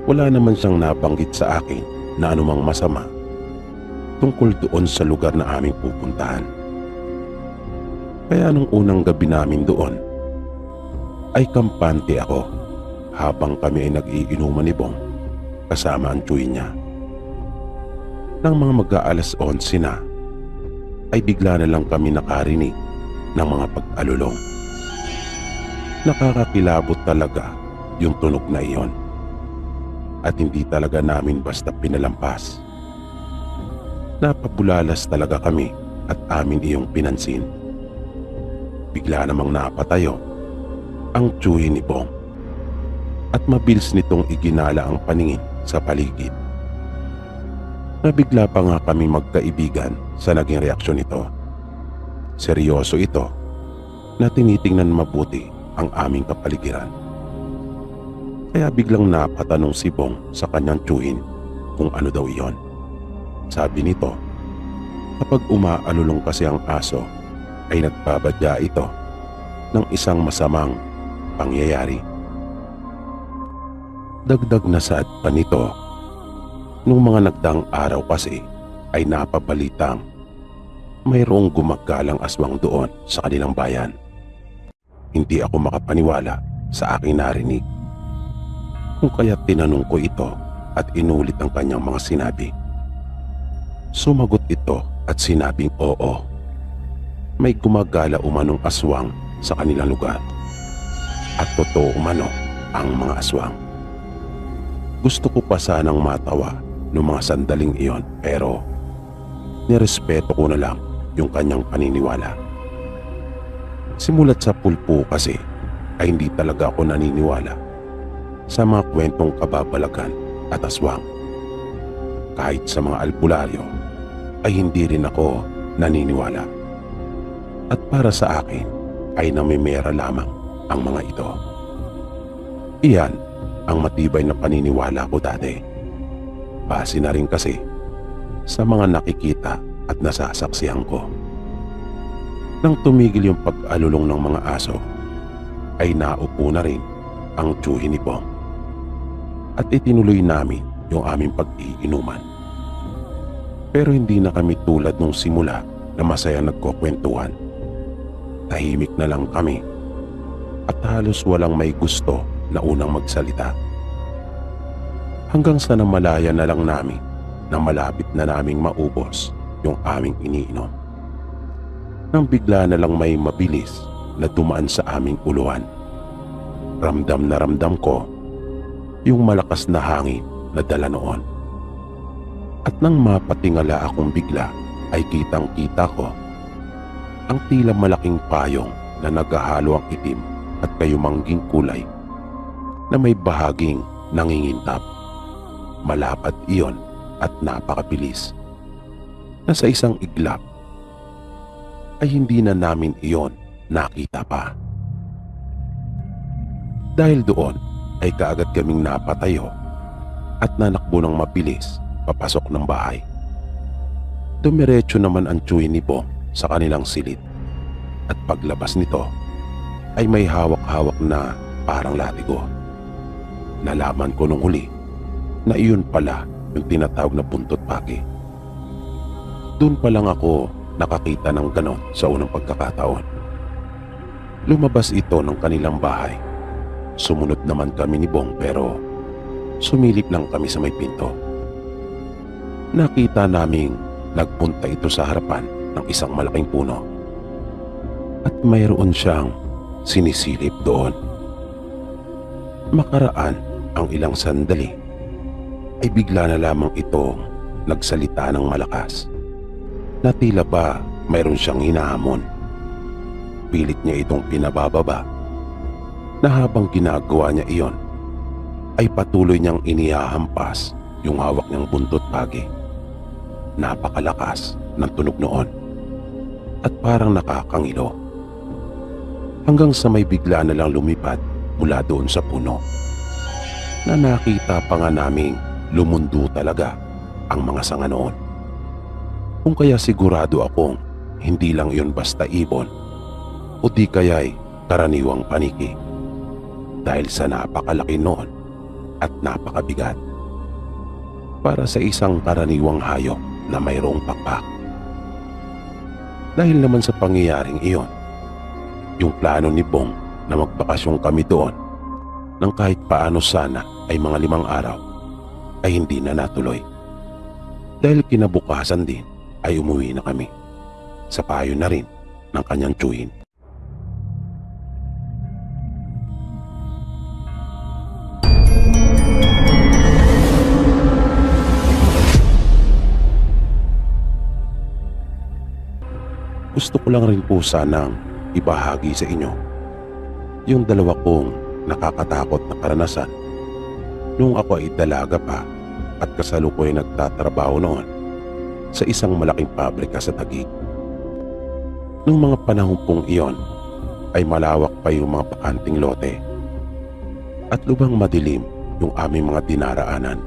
Wala naman siyang nabanggit sa akin na anumang masama tungkol doon sa lugar na aming pupuntahan. Kaya nung unang gabi namin doon, ay kampante ako habang kami ay nag-iinuman ni Bong kasama ang tsuhin niya. Nang mga mag-aalas 11 na, ay bigla na lang kami nakarinig ng mga pag-alulong. Nakakakilabot talaga yung tunog na iyon. At hindi talaga namin basta pinalampas. Napabulalas talaga kami at amin iyong pinansin. Bigla namang napatayo ang tsuhin ni Bong at mabilis nitong iginala ang paningin sa paligid. Nabigla pa nga kami magkaibigan sa naging reaksyon nito. Seryoso ito na tinitingnan mabuti ang aming kapaligiran. Kaya biglang napatanong si Bong sa kanyang tsuhin kung ano daw iyon. Sabi nito, kapag umaalulong kasi ang aso, ay nagbabadya ito ng isang masamang pangyayari. Dagdag na saad pa nito, nung mga nagdaang araw kasi ay napabalitang mayroong gumagalang aswang doon sa kanilang bayan. Hindi ako makapaniwala sa aking narinig. Kung kaya tinanong ko ito at inulit ang kanyang mga sinabi. Sumagot ito at sinabing oo. May gumagala umanong aswang sa kanilang lugar. At totoo umano ang mga aswang. Gusto ko pa sanang matawa noong mga sandaling iyon pero nirespeto ko na lang yung kanyang paniniwala. Simulat sa pulpo kasi ay hindi talaga ako naniniwala sa mga kwentong kababalagan at aswang. Kahit sa mga albularyo ay hindi rin ako naniniwala. At para sa akin ay namimera lamang ang mga ito. Iyan ang matibay na paniniwala ko dati. Base na rin kasi sa mga nakikita at nasasaksihan ko. Nang tumigil yung pag-alulong ng mga aso, ay naupo na rin ang tsuhin ni Bong. At itinuloy namin yung aming pag-iinuman. Pero hindi na kami tulad nung simula na masaya nagkukwentuhan. Tahimik na lang kami at halos walang may gusto na unang magsalita. Hanggang sa namalaya na lang namin na malapit na naming maubos yung aming iniinom. Nang bigla na lang may mabilis na dumaan sa aming uluhan. Ramdam na ramdam ko yung malakas na hangin na dala noon. At nang mapatingala akong bigla ay kitang-kita ko ang tila malaking payong na naghahalo ang itim at kayumangging kulay na may bahaging nangingintap. Malapad iyon at napakabilis na sa isang iglap ay hindi na namin iyon nakita pa. Dahil doon ay kaagad kaming napatayo at nanakbo ng mabilis papasok ng bahay. Dumiretso naman ang tsuhin ni Bong sa kanilang silid at paglabas nito ay may hawak-hawak na parang latigo. Nalaman ko nung huli na iyon pala yung tinatawag na buntot pagi. Doon pa lang ako nakakita ng ganon sa unang pagkakataon. Lumabas ito ng kanilang bahay. Sumunod naman kami ni Bong pero sumilip lang kami sa may pinto. Nakita naming nagpunta ito sa harapan ng isang malaking puno at mayroon siyang sinisilip doon. Makaraan ang ilang sandali ay bigla na lamang itong nagsalita ng malakas na tila ba mayroon siyang hinahamon. Pilit niya itong pinabababa na habang ginagawa niya iyon ay patuloy niyang inihahampas yung hawak niyang buntot pagi. Napakalakas ng tunog noon at parang nakakangilo hanggang sa may bigla na lang lumipad mula doon sa puno. na nakita pa nga naming lumundo talaga ang mga sanga noon. Kung kaya sigurado akong hindi lang yun basta ibon o di kaya'y karaniwang paniki dahil sa napakalaki noon at napakabigat para sa isang karaniwang hayop na mayroong pakpak. Dahil naman sa pangyayaring iyon, yung plano ni Bong na magbakasyon kami doon nang kahit paano sana ay mga 5 araw ay hindi na natuloy. Dahil kinabukasan din ay umuwi na kami sa payo na rin ng kanyang tiyuhin. Gusto ko lang rin po sanang ibahagi sa inyo yung 2 kong nakakatakot na karanasan nung ako ay dalaga pa at kasalukuyan nagtatrabaho noon sa isang malaking pabrika sa Taguig. Nung mga panahon pong iyon ay malawak pa yung mga bakanting lote at lubhang madilim yung aming mga dinaraanan.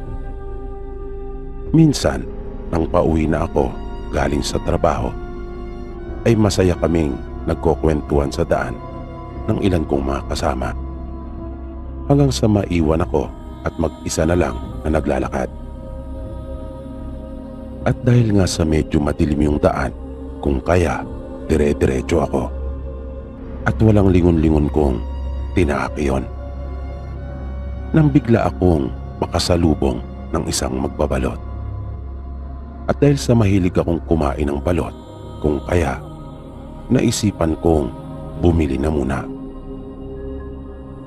Minsan, nang pauwi na ako galing sa trabaho, ay masaya kaming nagkukwentuhan sa daan ng ilan kong mga kasama hanggang sa maiwan ako at mag-isa na lang na naglalakad. At dahil nga sa medyo madilim yung daan, kung kaya dire-diretso ako at walang lingon-lingon kong tinaaki yon, nang bigla akong makasalubong ng isang magbabalot. At dahil sa mahilig akong kumain ng balot, kung kaya naisipan kong bumili na muna.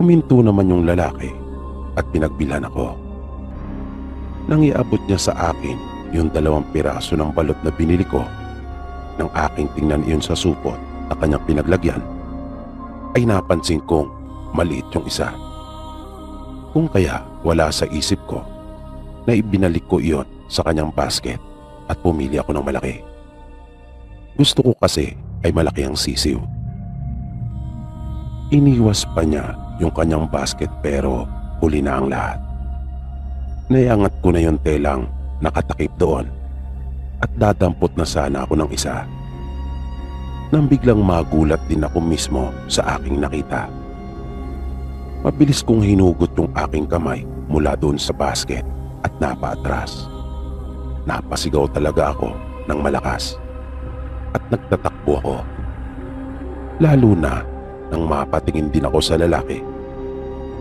Huminto naman yung lalaki at pinagbilan ako. Nang iabot niya sa akin yung 2 piraso ng balot na binili ko, nang aking tingnan iyon sa supot na kanyang pinaglagyan, ay napansin kong maliit yung isa. Kung kaya wala sa isip ko na ibinalik ko iyon sa kanyang basket at pumili ako ng malaki. Gusto ko kasi ay malaki ang sisiw. Iniwas pa niya yung kanyang basket pero huli na ang lahat. Naiangat ko na yung telang nakatakip doon at dadampot na sana ako ng isa nang biglang magulat din ako mismo sa aking nakita. Mabilis kong hinugot yung aking kamay mula doon sa basket at napaatras. Napasigaw talaga ako ng malakas at nagtatakbo ako. Lalo na nang mapatingin din ako sa lalaki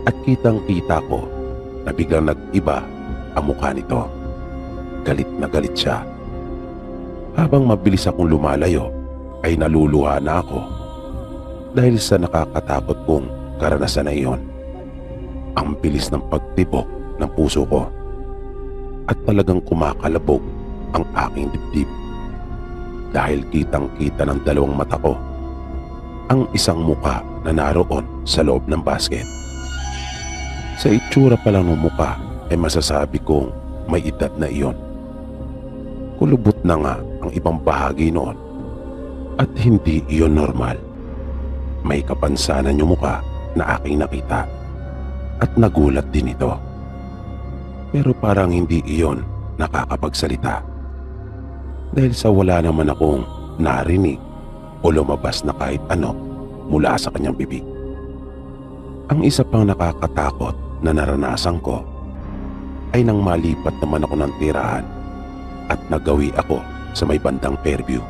at kitang-kita ko na biglang nag-iba ang mukha nito. Galit na galit siya. Habang mabilis akong lumalayo ay naluluha na ako dahil sa nakakatakot kong karanasan na iyon. Ang bilis ng pagtibok ng puso ko at talagang kumakalabog ang aking dibdib dahil kitang-kita ng 2 mata ko ang isang muka na naroon sa loob ng basket. Sa itsura pa lang ng muka ay masasabi kong may edad na iyon. Kulubot na nga ang ibang bahagi noon at hindi iyon normal. May kapansanan yung muka na aking nakita at nagulat din ito. Pero parang hindi iyon nakakapagsalita dahil sa wala naman akong narinig o lumabas na kahit ano mula sa kanyang bibig. Ang isa pang nakakatakot na naranasan ko ay nang malipat naman ako ng tirahan at nagawi ako sa may bandang Fairview.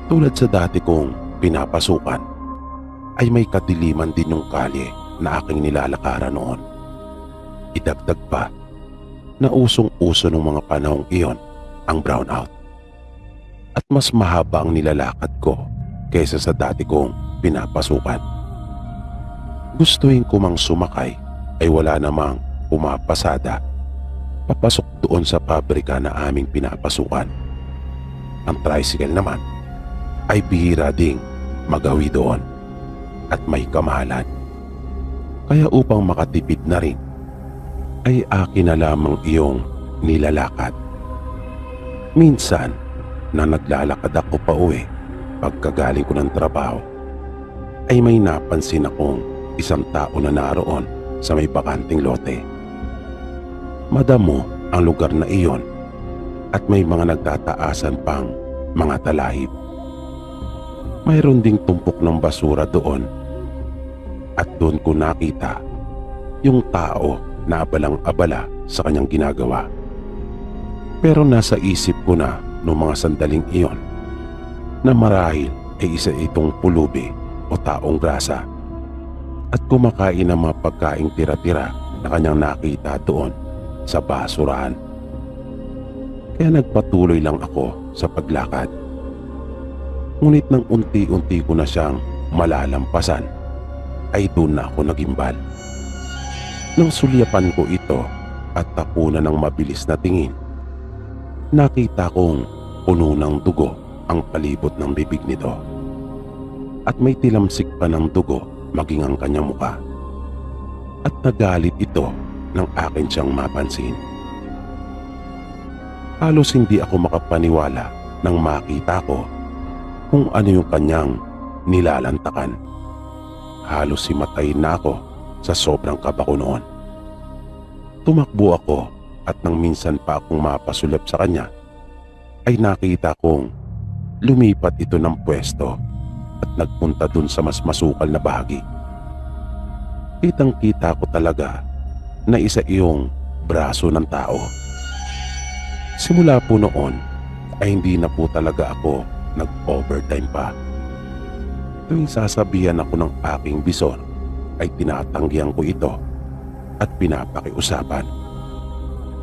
Tulad sa dati kong pinapasukan ay may kadiliman din yung kalye na aking nilalakaran noon. Idagdag pa na usong-uso ng mga panahong iyon ang brownout. At mas mahaba ang nilalakad ko kaysa sa dati kong pinapasukan. Gustuhin ko mang sumakay ay wala namang pumapasada papasok doon sa pabrika na aming pinapasukan. Ang tricycle naman ay bihira ding magawi doon at may kamahalan. Kaya upang makatipid na rin ay akin na lamang iyong nilalakad. Minsan na naglalakad ako pa uwi pagkagaling ko ng trabaho ay may napansin akong isang tao na naroon sa may bakanting lote. Madamo ang lugar na iyon at may mga nagtataasan pang mga talahib. Mayroon ding tumpok ng basura doon at doon ko nakita yung tao na abalang-abala sa kanyang ginagawa. Pero nasa isip ko na noong mga sandaling iyon na marahil ay isa itong pulubi o taong grasa at kumakain ng mga pagkaing tira-tira na kanyang nakita doon sa basurahan. Kaya nagpatuloy lang ako sa paglakad. Ngunit nang unti-unti ko na siyang malalampasan, ay doon na ako nagimbal. Nang sulyapan ko ito at tapunan ng mabilis na tingin, nakita kong puno ng dugo ang palibot ng bibig nito. At may tilamsik pa ng dugo maging ang kanyang muka. At nagalit ito nang akin siyang mapansin. Halos hindi ako makapaniwala nang makita ko kung ano yung kanyang nilalantakan. Halos himatayin na ako sa sobrang kaba ko noon. Tumakbo ako at nang minsan pa akong mapasulap sa kanya, ay nakita kong lumipat ito ng pwesto at nagpunta dun sa mas masukal na bahagi. Kitang-kita ko talaga na isa iyong braso ng tao. Simula po noon ay hindi na po talaga ako nag-overtime pa. Tuwing sasabihan ako ng aking bisor ay tinatanggihan ko ito at pinapakiusapan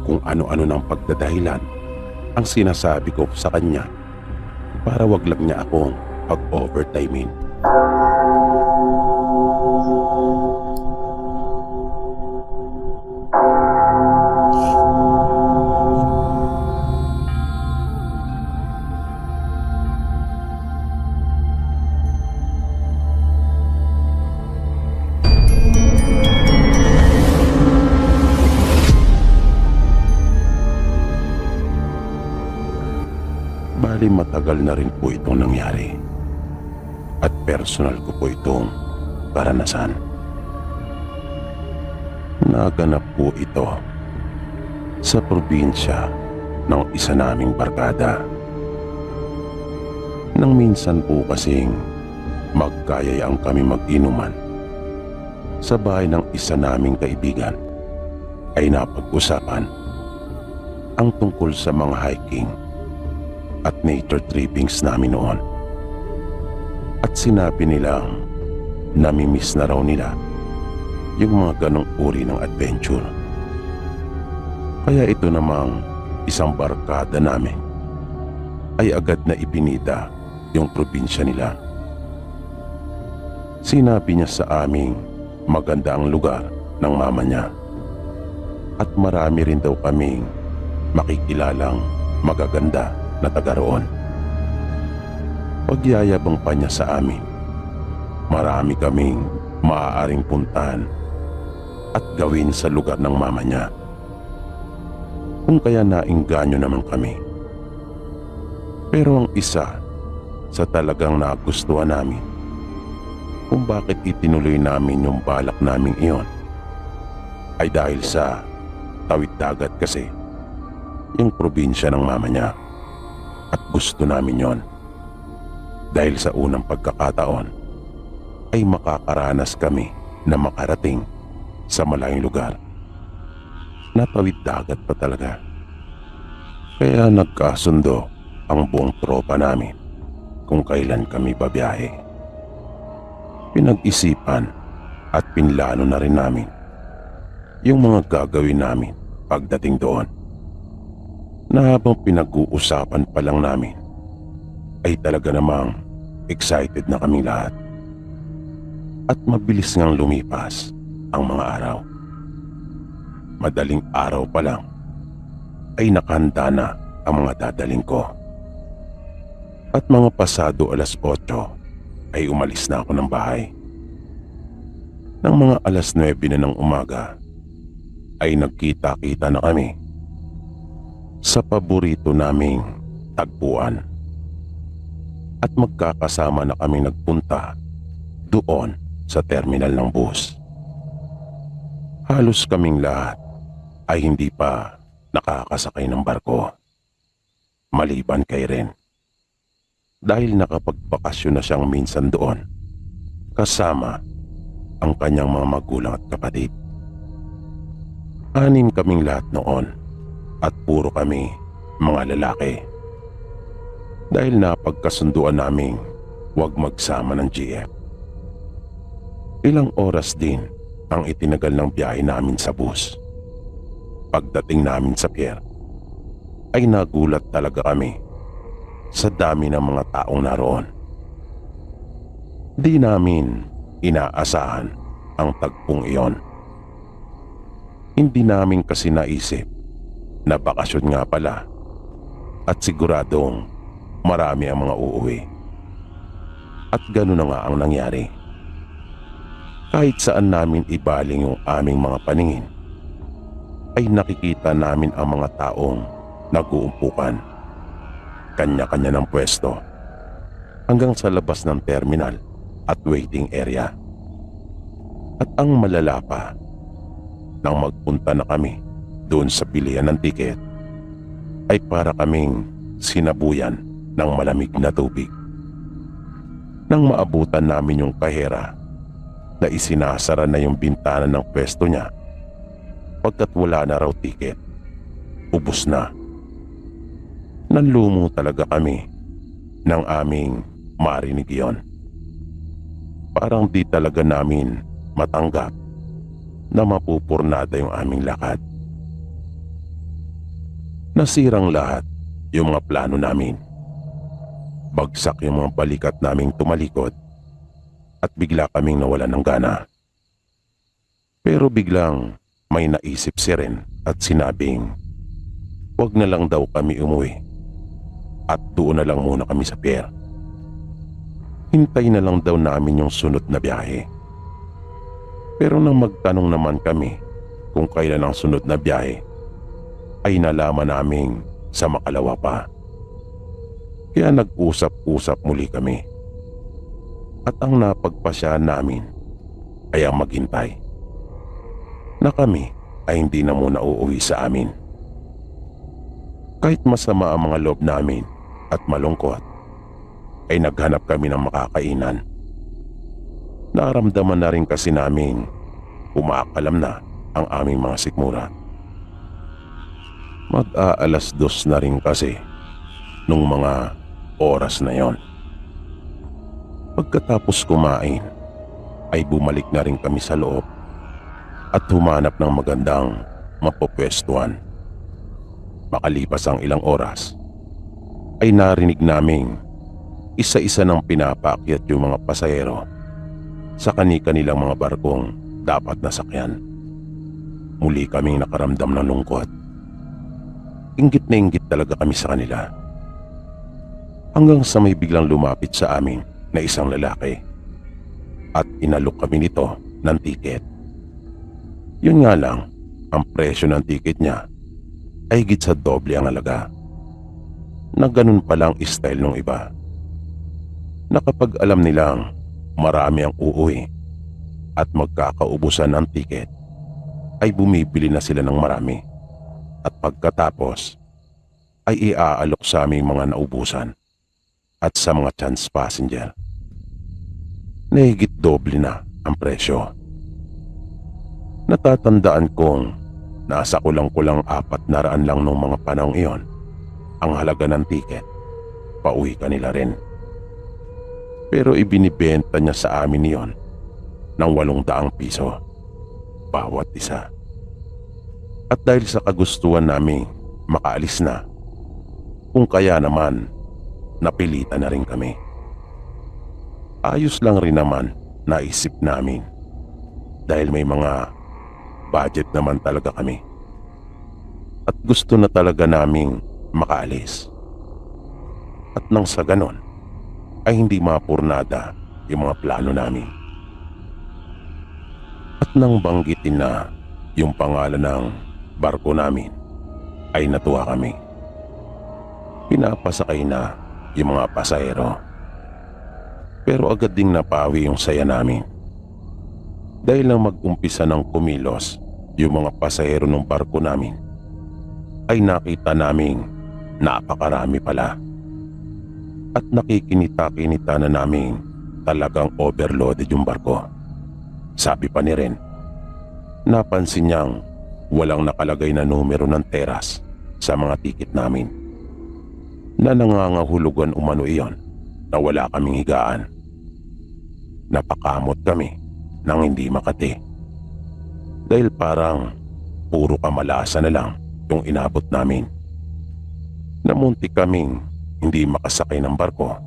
kung ano-ano ng pagdadahilan ang sinasabi ko sa kanya para wag lang niya akong pag-overtimein. Bali matagal na rin po itong nangyari at personal ko po itong karanasan. Naganap po ito sa probinsya ng isa naming barkada. Nang minsan po kasing magkayayang kami mag-inuman sa bahay ng isa naming kaibigan, ay napag-usapan ang tungkol sa mga hiking at nature trippings namin noon. At sinabi nilang namimiss na raw nila yung mga ganong uri ng adventure. Kaya ito namang isang barkada namin ay agad na ipinita yung probinsya nila. Sinabi niya sa aming maganda ang lugar ng mama niya at marami rin daw kaming makikilalang magaganda na taga roon. Pagyayabang pa niya sa amin, marami kaming maaaring puntahan at gawin sa lugar ng mama niya. Kung kaya nainganyo naman kami. Pero ang isa sa talagang nagustuhan namin kung bakit itinuloy namin yung balak namin iyon ay dahil sa tawid dagat kasi yung probinsya ng mama niya. At gusto namin yon dahil sa unang pagkakataon ay makakaranas kami na makarating sa malayong lugar. Natawid dagat pa talaga. Kaya nagkasundo ang buong tropa namin kung kailan kami babiyahe. Pinag-isipan at pinlano na rin namin yung mga gagawin namin pagdating doon. Na habang pinag-uusapan pa lang namin ay talaga namang excited na kaming lahat. At mabilis ngang lumipas ang mga araw. Madaling araw pa lang ay nakahanda na ang mga dadaling ko. At mga pasado 8:00 ay umalis na ako ng bahay. Nang mga 9:00 na ng umaga ay nagkita-kita na kami sa paborito naming tagpuan. At magkakasama na kaming nagpunta doon sa terminal ng bus. Halos kaming lahat ay hindi pa nakakasakay ng barko. Maliban kay Ren. Dahil nakapagbakasyon na siyang minsan doon, kasama ang kanyang mga magulang at kapatid. 6 kaming lahat noon at puro kami mga lalaki. Dahil napagkasunduan naming huwag magsama ng GF. Ilang oras din ang itinagal ng biyahe namin sa bus. Pagdating namin sa pier, ay nagulat talaga kami sa dami ng mga taong naroon. Di namin inaasahan ang tagpong iyon. Hindi namin kasi naisip na bakasyon nga pala at siguradong marami ang mga uuwi. At gano'n na nga ang nangyari. Kahit saan namin ibaling yung aming mga paningin, ay nakikita namin ang mga taong nag-uumpukan. Kanya-kanya ng pwesto hanggang sa labas ng terminal at waiting area. At ang malala pa, nang magpunta na kami doon sa bilihan ng tiket, ay para kaming sinabuyan ng malamig na tubig. Nang maabutan namin yung kahera na isinasara na yung bintana ng pwesto niya pagkat wala na raw tiket, ubos na. Nanlumo talaga kami nang aming marinig iyon. Parang di talaga namin matanggap na mapupurnada yung aming lakad. Nasirang lahat yung mga plano namin. Bagsak yung mga balikat naming tumalikod at bigla kaming nawalan ng gana. Pero biglang may naisip si Ren at sinabing wag na lang daw kami umuwi at doon na lang muna kami sa pier. Hintay na lang daw namin yung sunod na biyahe. Pero nang magtanong naman kami kung kailan ang sunod na biyahe, ay nalaman naming sa makalawa pa. Kaya nag-usap-usap muli kami. At ang napagpasya namin ay ang maghintay na kami ay hindi na muna uuwi sa amin. Kahit masama ang mga loob namin at malungkot, ay naghanap kami ng makakainan. Naramdaman na rin kasi naming umaakalam na ang aming mga sikmura. Mag-aalas 2 na rin kasi nung mga oras na yon. Pagkatapos kumain, ay bumalik na rin kami sa loob at humanap ng magandang mapopwestuhan. Makalipas ang ilang oras, ay narinig naming isa-isa ng pinapaakyat yung mga pasahero sa kani-kanilang mga barkong dapat nasakyan. Muli kaming nakaramdam ng lungkot. Inggit na inggit talaga kami sa kanila. Hanggang sa may biglang lumapit sa amin na isang lalaki at inalok kami nito ng tiket. Yun nga lang, ang presyo ng tiket niya ay higit sa doble ang halaga. Na ganun palang style ng iba. Na kapag alam nilang marami ang uuwi at magkakaubusan ng tiket, ay bumibili na sila ng marami. At pagkatapos ay iaalok sa aming mga naubusan at sa mga chance passenger. Nahigit doble na ang presyo. Natatandaan kong nasa kulang-kulang 400 lang nung mga panahong iyon ang halaga ng tiket. Pauwi ka nila rin. Pero ibinibenta niya sa amin iyon ng 800 piso bawat isa. At dahil sa kagustuhan namin makaalis na, kung kaya naman napilitan na rin kami. Ayos lang rin naman naisip namin dahil may mga budget naman talaga kami. At gusto na talaga naming makaalis. At nang sa ganon ay hindi mapurnada yung mga plano namin. At nang banggitin na yung pangalan ng barko namin, ay natuwa kami. Pinapasakay na yung mga pasahero. Pero agad ding napawi yung saya namin. Dahil nang mag-umpisa ng kumilos yung mga pasahero ng barko namin, ay nakita naming napakarami pala. At nakikinita-kinita na namin talagang overloaded yung barko. Sabi pa ni Ren, napansin niyang walang nakalagay na numero ng teras sa mga tiket namin, na nangangahulugan umano iyon na wala kaming higaan. Napakamot kami nang hindi makati, dahil parang puro kamalasa na lang yung inabot namin. Namunti kaming hindi makasakay ng barko,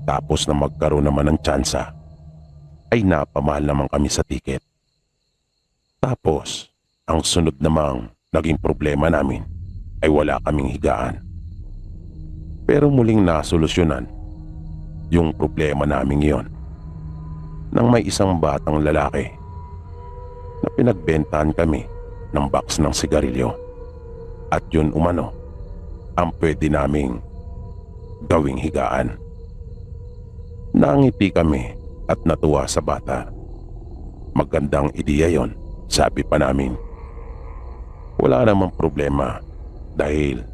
tapos na magkaroon naman ng tsansa ay napamahal naman kami sa tiket. Tapos ang sunod namang naging problema namin ay wala kaming higaan. Pero muling nasolusyonan yung problema namin iyon nang may isang batang lalaki na pinagbentahan kami ng box ng sigarilyo, at yun umano ang pwede naming gawing higaan. Nangiti kami at natuwa sa bata. Magandang ideya yon, sabi pa namin. Wala namang problema dahil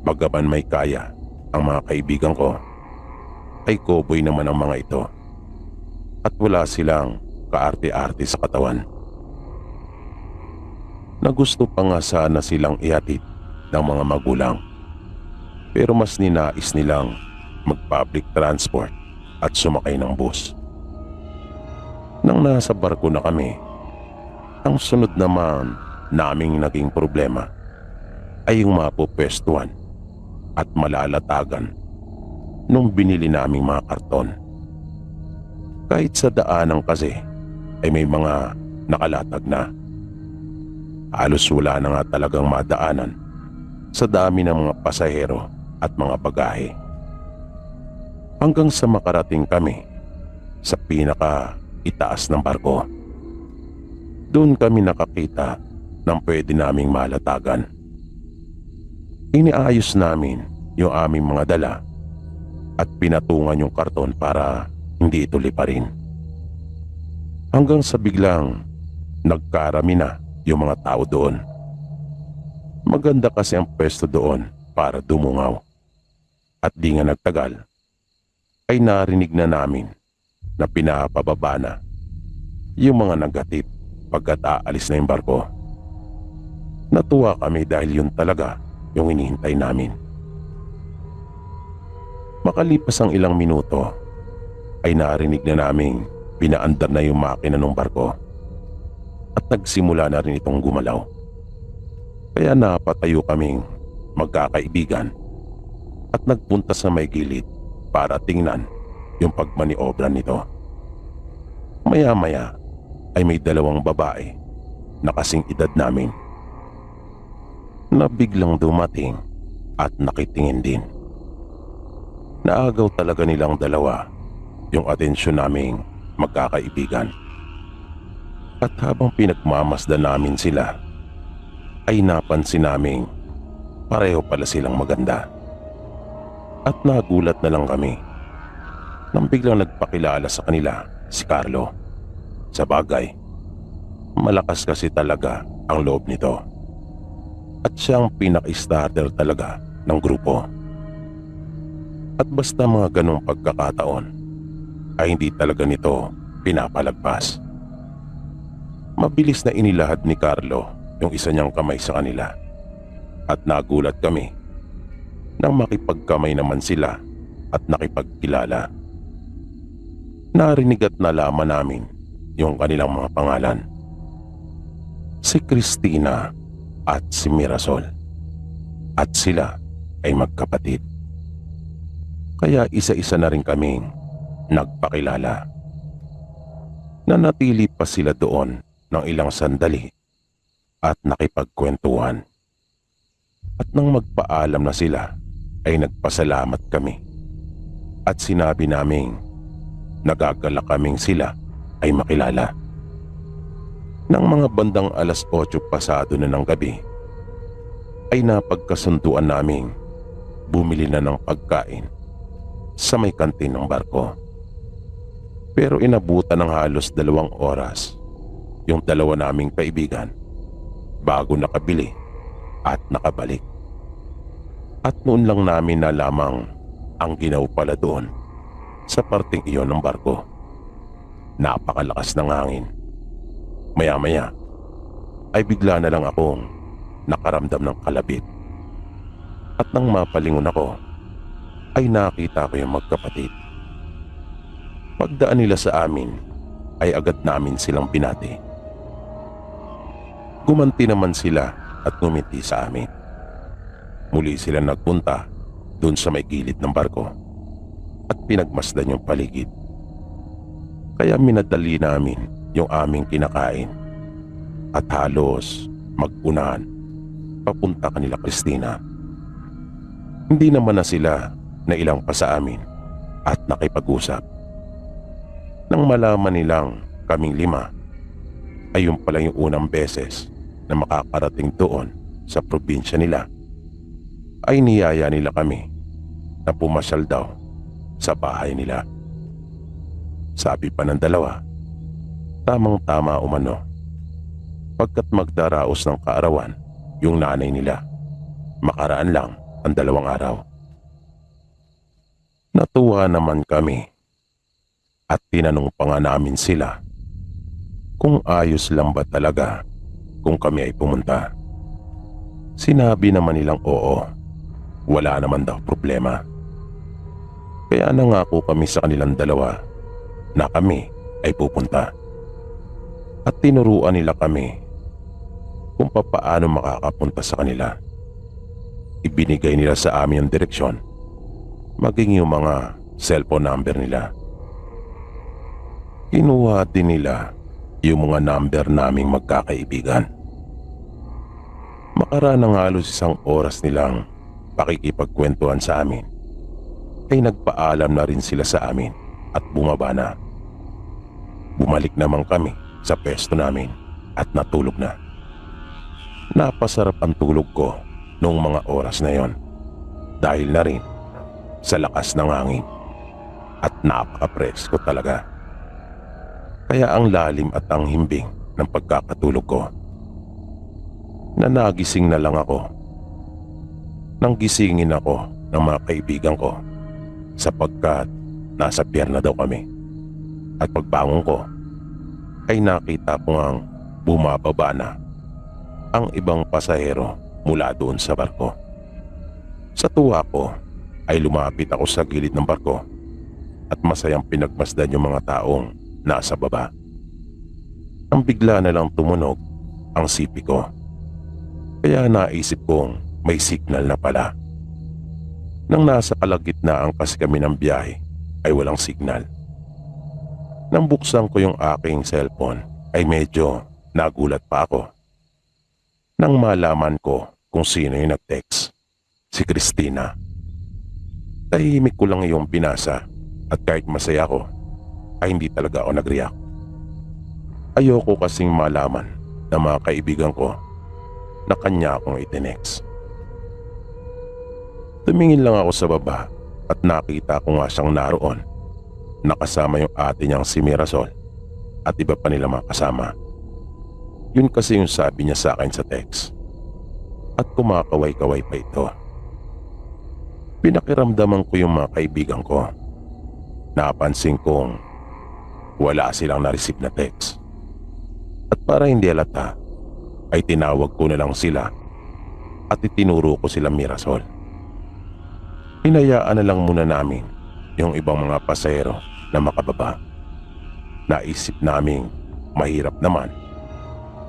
bagaman may kaya ang mga kaibigan ko, ay cowboy naman ang mga ito at wala silang kaarte-arte sa katawan. Nagusto pa nga sana silang ihatid ng mga magulang, pero mas ninais nilang mag-public transport at sumakay ng bus. Nang nasa barko na kami, ang sunod naman naming naging problema ay yung mapupwestuhan at malalatagan nung binili naming mga karton. Kahit sa daanan kasi ay may mga nakalatag na. Halos wala na nga talagang madaanan sa dami ng mga pasahero at mga bagahe. Hanggang sa makarating kami sa pinaka-itaas ng barko. Doon kami nakakita ng pwede naming malatagan. Iniayos namin yung aming mga dala at pinatungan yung karton para hindi ito liparin. Hanggang sa biglang nagkarami na yung mga tao doon. Maganda kasi ang pwesto doon para dumungaw. At di nga nagtagal ay narinig na namin na pinapababa na yung mga nagatip pagkat aalis na yung barko. Natuwa kami dahil yun talaga yung hinihintay namin. Makalipas ang ilang minuto ay narinig na naming pinaandar na yung makina ng barko at nagsimula na rin itong gumalaw. Kaya napatayo kaming magkakaibigan at nagpunta sa may gilid para tingnan yung pagmaniobra nito. Maya-maya ay may dalawang babae na kasing edad namin na biglang dumating at nakitingin din. Naagaw talaga nilang dalawa yung atensyon naming magkakaibigan. At habang pinagmamasdan namin sila, ay napansin naming pareho pala silang maganda. At nagulat na lang kami nang biglang nagpakilala sa kanila si Carlo. Sa bagay, malakas kasi talaga ang loob nito. At siya ang pinaka-starter talaga ng grupo. At basta mga ganong pagkakataon ay hindi talaga nito pinapalagpas. Mabilis na inilahad ni Carlo yung isa niyang kamay sa kanila at nagulat kami nang makipagkamay naman sila at nakipagkilala. Narinig at nalaman namin yung kanilang mga pangalan. Si Christina at si Mirasol. At sila ay magkapatid. Kaya isa-isa na rin kaming nagpakilala. Nanatili pa sila doon ng ilang sandali at nakipagkwentuhan. At nang magpaalam na sila ay nagpasalamat kami at sinabi naming nagagalak kaming sila ay makilala. Nang mga bandang 8:00 pasado na ng gabi ay napagkasunduan naming bumili na ng pagkain sa may kantin ng barko. Pero inabutan ng halos 2 oras yung dalawa naming kaibigan bago nakabili at nakabalik. At noon lang namin nalamang ang ginaw pala doon sa parteng iyon ng barko. Napakalakas ng hangin. Maya-maya ay bigla na lang akong nakaramdam ng kalabit. At nang mapalingon ako, ay nakita ko yung magkapatid. Pagdaan nila sa amin, ay agad namin silang binati. Gumanti naman sila at ngumiti sa amin. Muli sila nagpunta doon sa may gilid ng barko at pinagmasdan yung paligid. Kaya minadali namin yung aming kinakain at halos mag-unahan papunta kanila Christina. Hindi naman na sila nailang pa sa amin at nakipag-usap. Nang malaman nilang kaming 5 ay yung pala yung unang beses na makakarating doon sa probinsya nila, ay niyaya nila kami na pumasyal daw sa bahay nila. Sabi pa ng dalawa, tamang-tama umano, pagkat magdaraos ng kaarawan yung nanay nila, makaraan lang ang 2 araw. Natuwa naman kami at tinanong pa nga namin sila kung ayos lang ba talaga kung kami ay pumunta. Sinabi naman nilang oo, wala naman daw problema. Kaya nangako kami sa kanilang dalawa na kami ay pupunta. At tinuruan nila kami kung papaano makakapunta sa kanila. Ibinigay nila sa amin yung direksyon, maging yung mga cellphone number nila. Kinuha din nila yung mga number naming magkakaibigan. Makaraan ng halos 1 oras nilang pakikipagkwentuhan sa amin, ay nagpaalam na rin sila sa amin at bumaba na. Bumalik naman kami sa pwesto namin at natulog na. Napasarap ang tulog ko noong mga oras na yon dahil na rin sa lakas ng hangin at napaka-presko talaga. Kaya ang lalim at ang himbing ng pagkakatulog ko, na nagising na lang ako nang gisingin ako ng mga kaibigan ko sapagkat nasa pier na daw kami. At pagbangon ko ay nakita ko ngang bumababa na ang ibang pasahero mula doon sa barko. Sa tuwa ko ay lumapit ako sa gilid ng barko at masayang pinagmasdan yung mga taong nasa baba. Ang bigla na lang tumunog ang sipi ko. Kaya naisip kong may signal na pala. Nang nasa kalagitnaan kasi kami ng biyahe ay walang signal. Nang buksan ko yung aking cellphone ay medyo nagulat pa ako. Nang malaman ko kung sino yung nag-text, si Christina. Tahimik ko lang yung binasa at kahit masaya ko, ay hindi talaga ako nag-react. Ayoko kasing malaman ng mga kaibigan ko na kanya akong itinext. Tumingin lang ako sa baba at nakita ko nga siyang naroon. Nakasama yung ate niyang si Mirasol at iba pa nila mga kasama. Yun kasi yung sabi niya sa akin sa text. At kumakaway-kaway pa ito. Pinakiramdaman ko yung mga kaibigan ko. Napansin kong wala silang na-receive na text. At para hindi halata, ay tinawag ko na lang sila at itinuro ko sila Mirasol. Hinayaan na lang muna namin yung ibang mga pasahero na makababa. Naisip naming mahirap naman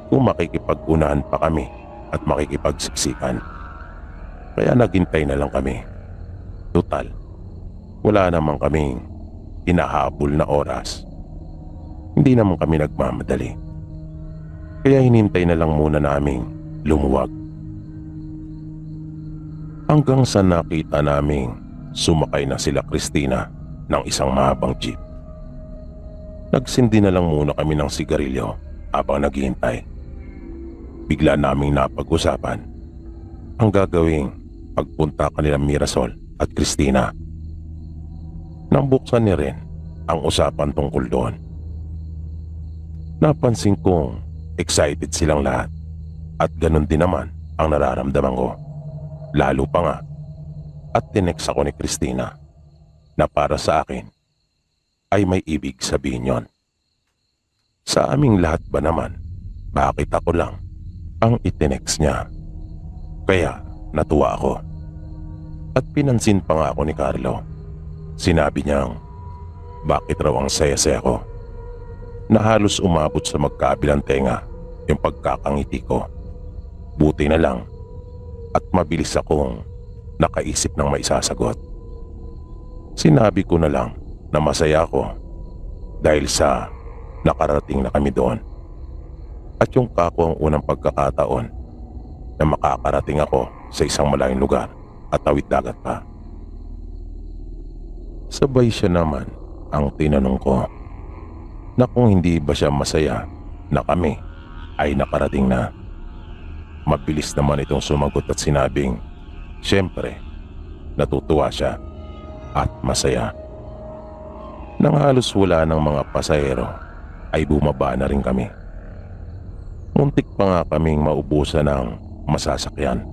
kung makikipag-unahan pa kami at makikipagsiksikan. Kaya naghintay na lang kami. Total, wala naman kaming hinahabol na oras. Hindi naman kami nagmamadali. Kaya hinintay na lang muna naming lumuwag. Hanggang sa nakita naming sumakay na sila Christina ng isang mahabang jeep. Nagsindi na lang muna kami ng sigarilyo habang naghihintay. Bigla naming napag-usapan ang gagawing pagpunta kanila Mirasol at Christina. Nang buksan niya rin ang usapan tungkol doon. Napansin kong excited silang lahat At ganun din naman ang nararamdaman ko. Lalo pa nga. At tinext ako ni Christina na para sa akin ay may ibig sabihin yon. Sa aming lahat ba naman, bakit ako lang ang itinext niya? Kaya natuwa ako. At pinansin pa nga ako ni Carlo. Sinabi niyang bakit raw ang saya-saya ko, na halos umabot sa magkabilang tenga yung pagkakangiti ko. Buti na lang at mabilis akong nakaisip ng maisasagot. Sinabi ko na lang na masaya ako dahil sa nakarating na kami doon. At yung kako ang unang pagkakataon na makakarating ako sa isang malayong lugar at tawid dagat pa. Sabay siya naman ang tinanong ko na kung hindi ba siya masaya na kami ay nakarating na. Mabilis naman itong sumagot at sinabing, siyempre, natutuwa siya at masaya. Nang halos wala ng mga pasahero ay bumaba na rin kami. Muntik pa nga kaming maubusan ng masasakyan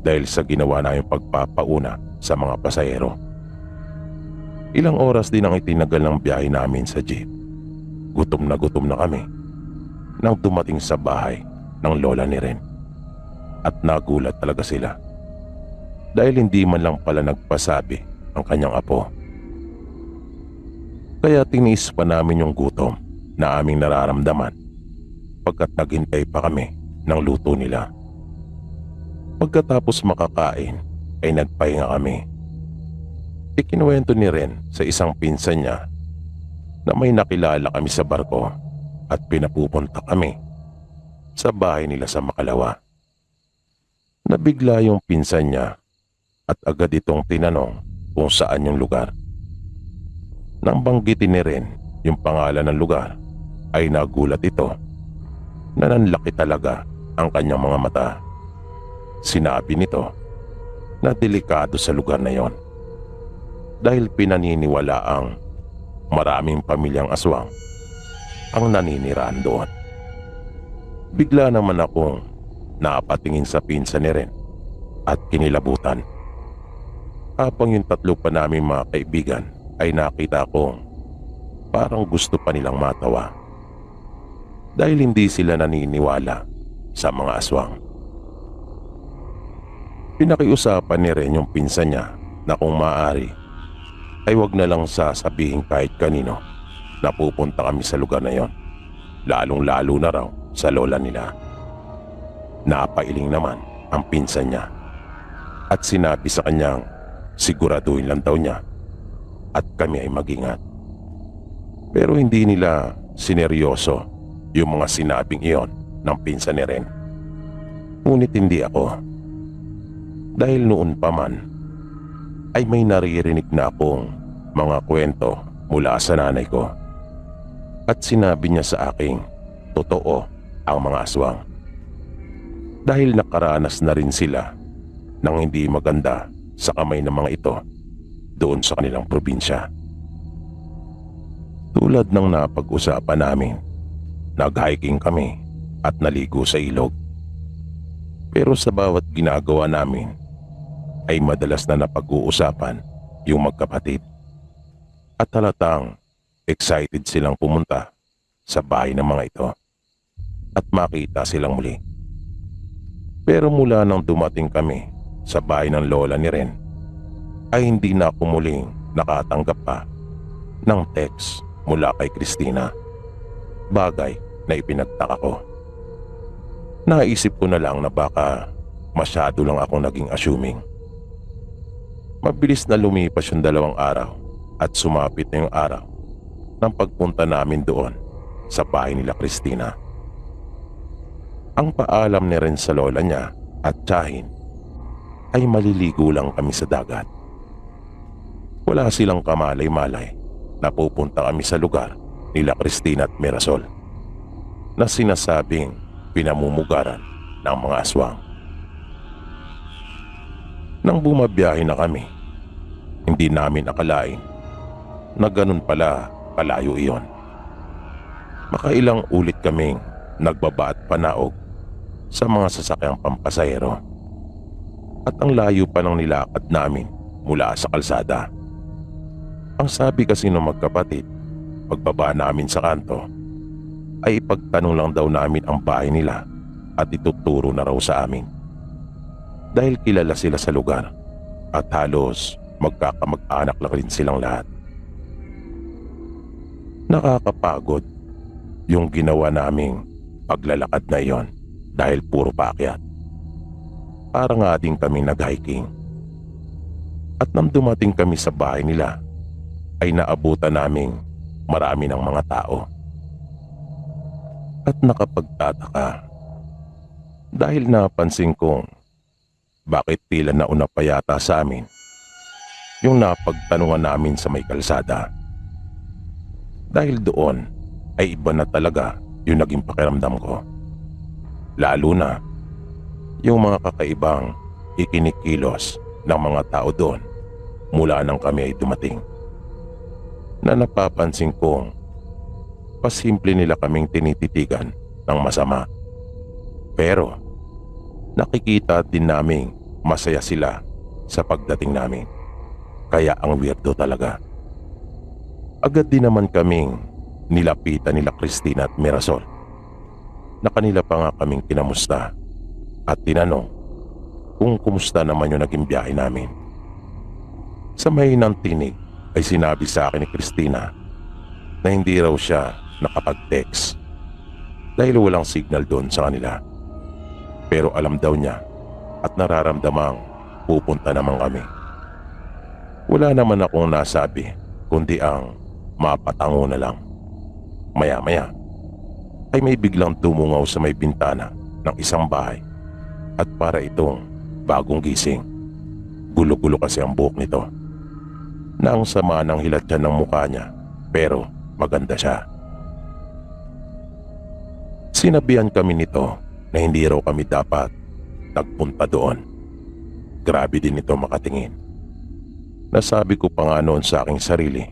dahil sa ginawa na yung pagpapauna sa mga pasahero. Ilang oras din ang itinagal ng biyahe namin sa jeep. Gutom na kami nang dumating sa bahay ng lola ni Ren. At nagulat talaga sila dahil hindi man lang pala nagpasabi ang kanyang apo. Kaya tiniis pa namin yung gutom na aming nararamdaman pagkat naghintay pa kami ng luto nila. Pagkatapos makakain ay nagpahinga kami. Ikinuwento ni Ren sa isang pinsan niya na may nakilala kami sa barko at pinapupunta kami sa bahay nila sa Makalawa. Nabigla yung pinsan niya at agad itong tinanong kung saan yung lugar. Nang banggitin ni Ren yung pangalan ng lugar ay nagulat ito na nanlaki talaga ang kanyang mga mata. Sinabi nito na delikado sa lugar na yon dahil pinaniniwala ang maraming pamilyang aswang ang naninirahan doon. Bigla naman akong napatingin sa pinsan ni Ren at kinilabutan. Habang yung tatlo pa namin mga kaibigan ay nakita kong parang gusto pa nilang matawa dahil hindi sila naniniwala sa mga aswang. Pinakiusapan ni Ren yung pinsan niya na kung maaari ay wag na lang sasabihin kahit kanino na pupunta kami sa lugar na yon, lalong-lalo na raw sa lola nila. Napailing naman ang pinsan niya at sinabi sa kanyang siguraduhin lang daw niya at kami ay mag-ingat. Pero hindi nila sineryoso yung mga sinabing iyon ng pinsan ni Ren. Ngunit hindi ako, dahil noon pa man ay may naririnig na akong mga kwento mula sa nanay ko at sinabi niya sa aking totoo ang mga aswang dahil nakaranas na rin sila ng hindi maganda sa kamay ng mga ito doon sa kanilang probinsya. Tulad ng napag-usapan namin, nag-hiking kami at naligo sa ilog. Pero sa bawat ginagawa namin ay madalas na napag-uusapan yung magkapatid. At halatang excited silang pumunta sa bahay ng mga ito at makita silang muli. Pero mula nang dumating kami sa bahay ng lola ni Ren, ay hindi na ako muling nakatanggap pa ng text mula kay Christina. Bagay na ipinagtaka ko. Naisip ko na lang na baka masyado lang akong naging assuming. Mabilis na lumipas yung 2 araw at sumapit na yung araw ng pagpunta namin doon sa bahay nila Christina. Ang paalam ni Ren sa lola niya at tiyahin ay maliligo lang kami sa dagat. Wala silang kamalay-malay na pupunta kami sa lugar nila Christina at Mirasol na sinasabing pinamumugaran ng mga aswang. Nang bumabiyahe na kami, hindi namin akalain na ganun pala kalayo iyon. Makailang ulit kaming nagbaba at panaog sa mga sasakyang pampasahero. At ang layo pa ng nilakad namin mula sa kalsada. Ang sabi kasi ng magkapatid, pagbaba namin sa kanto, ay ipagtanong lang daw namin ang bahay nila at ituturo na raw sa amin. Dahil kilala sila sa lugar at halos magkakamag-anak lang rin silang lahat. Nakakapagod yung ginawa naming paglalakad na iyon dahil puro paakyat. Para nga din kami nag-hiking. At nang dumating kami sa bahay nila, ay naabutan naming marami ng mga tao. At nakapagtataka dahil napansin kong bakit tila nauna pa yata sa amin yung napagtanungan namin sa may kalsada. Dahil doon ay iba na talaga yung naging pakiramdam ko. Lalo na yung mga kakaibang ikinikilos ng mga tao doon mula nang kami ay dumating. Na napapansin kong pasimple nila kaming tinititigan ng masama. Pero nakikita din naming masaya sila sa pagdating namin. Kaya ang weirdo talaga. Agad din naman kaming nilapitan nila Christina at Mirasol. Na kanila pa nga kaming kinamusta at tinanong kung kumusta naman yung naging biyahe namin. Sa mahinang tinig ay sinabi sa akin ni Christina na hindi raw siya nakapag-text dahil walang signal doon sa kanila. Pero alam daw niya at nararamdamang pupunta naman kami. Wala naman akong nasabi kundi ang mapatango na lang. Maya-maya ay may biglang tumungaw sa may bintana ng isang bahay at para itong bagong gising. Gulo-gulo kasi ang buhok nito na ang sama ng hilatyan ng mukha niya pero maganda siya. Sinabihan kami nito na hindi raw kami dapat nagpunta doon. Grabe din ito makatingin. Nasabi ko pa nga noon sa aking sarili,